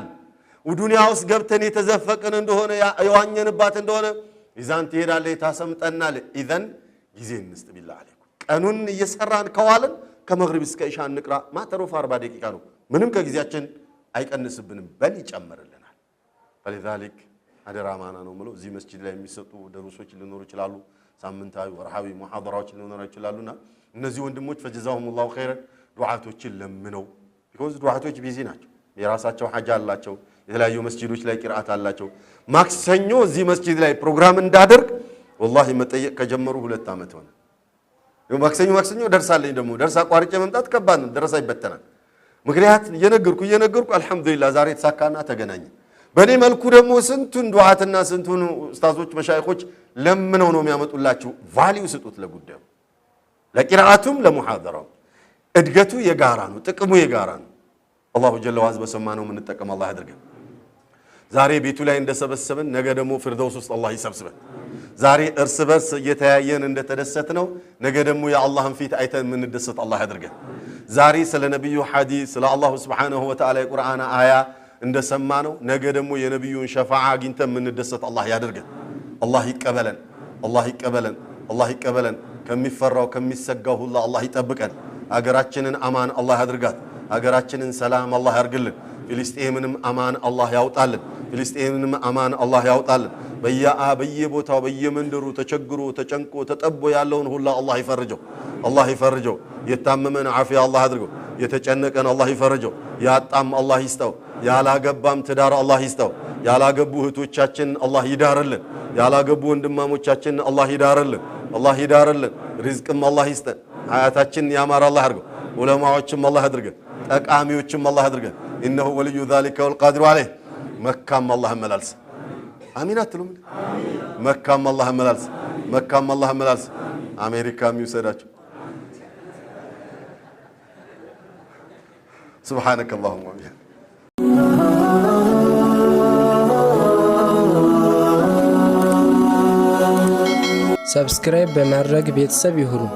ወዱንያ ውስጥ ገብተን የተዘፈቀን እንደሆነ የዋኘንባት እንደሆነ ኢዛን ትሄዳለህ ታሰምጠናል። ኢዘን ጊዜ እንስጥ ቢላህ አለይኩም ቀኑን እየሰራን ከዋልን ከመግሪብ እስከ ኢሻ እንቅራ ማተሮፍ 40 ደቂቃ ነው ምንም ከጊዜያችን አይቀንስብንም በል ይጨምርልናል። فلذلك አደራ ማና ነው ማለት እዚህ መስጂድ ላይ የሚሰጡ ደሩሶች ሊኖሩ ይችላሉ ሳምንታዊ ወርሃዊ ሙሐደራዎች ሊኖሩ ይችላሉና እነዚህ ወንድሞች ፈጀዛሁም الله خيرا ዱዓቶችን ለምነው because ዱዓቶች ቢዚ ናቸው የራሳቸው ሐጃ አላቸው የተለያዩ መስጂዶች ላይ ቂርአት አላቸው። ማክሰኞ እዚህ መስጂድ ላይ ፕሮግራም እንዳደርግ والله መጠየቅ ከጀመሩ 2 አመት ሆነ። ማክሰኞ ደርሳለኝ ደግሞ ደርሳ ቋርጬ መምጣት ከባድ ነው ደረሳ ይበተናል። ምክንያት እየነገርኩ አልহামዱሊላህ ዛሬ ተሳካና ተገናኘ። በኔ መልኩ ደግሞ ስንቱን ዱዓትና ስንቱን ኡስታዞች መሻይኾች ለምነው ነው የሚያመጡላችሁ ቫልዩ ስጡት ለጉዳዩ ለቂራአቱም ለሙሐደራው እድገቱ የጋራ ነው ጥቅሙ የጋራ ነው። አላሁ ጀለ ወዐዝ በሰማነው ምን ተጠቀም አላህ ያድርገን። ዛሬ ቤቱ ላይ እንደሰበሰበን ነገ ደግሞ ፍርደውስ ውስጥ አላህ ይሰብስበን። ዛሬ እርስ በርስ እየተያየን እንደተደሰትነው ነገ ደግሞ የአላህን ፊት አይተን ምን እንደሰት አላህ ያድርገን። ዛሬ ስለ ነብዩ ሐዲስ ስለ አላህ Subhanahu Wa Ta'ala የቁርአን አያ እንደሰማነው ነገ ደግሞ የነብዩን ሸፋዓ አግኝተን ምን እንደሰት አላህ ያድርገን። አላህ ይቀበለን አላህ ይቀበለን ከሚፈራው ከሚሰጋው ሁሉ አላህ ይጠብቀን። አገራችንን አማን አላህ ያድርጋት። አገራችንን ሰላም አላህ ያርግልን። ፍልስጤምንም አማን አላህ ያውጣልን። ፍልስጤምን አማን አላህ ያውጣልን በየቦታው በየመንደሩ ተቸግሮ ተጨንቆ ተጠቦ ያለውን ሁሉ አላህ ይፈርጀው የታመመን አፊያ አላህ አድርገው የተጨነቀን አላህ ይፈርጀው ያጣም አላህ ይስጠው ያላገባም ትዳር አላህ ይስጠው ያላገቡ እህቶቻችን አላህ ይዳርልን ያላገቡ ወንድማሞቻችን አላህ ይዳርልን ሪዝቅም አላህ ይስጠን ሀያታችን ያማረ አላህ አድርገው ዑለማዎችም አላህ አድርገን ጠቃሚዎችም አላህ አድርገን إنه ولي ذلك والقادر عليه مكام الله ملالس آمين أتلوم مكام الله ملالس أمريكا ميوسراج سبحانك اللهم وبحمدك سبسكرايب بمرق بيتساب يهرو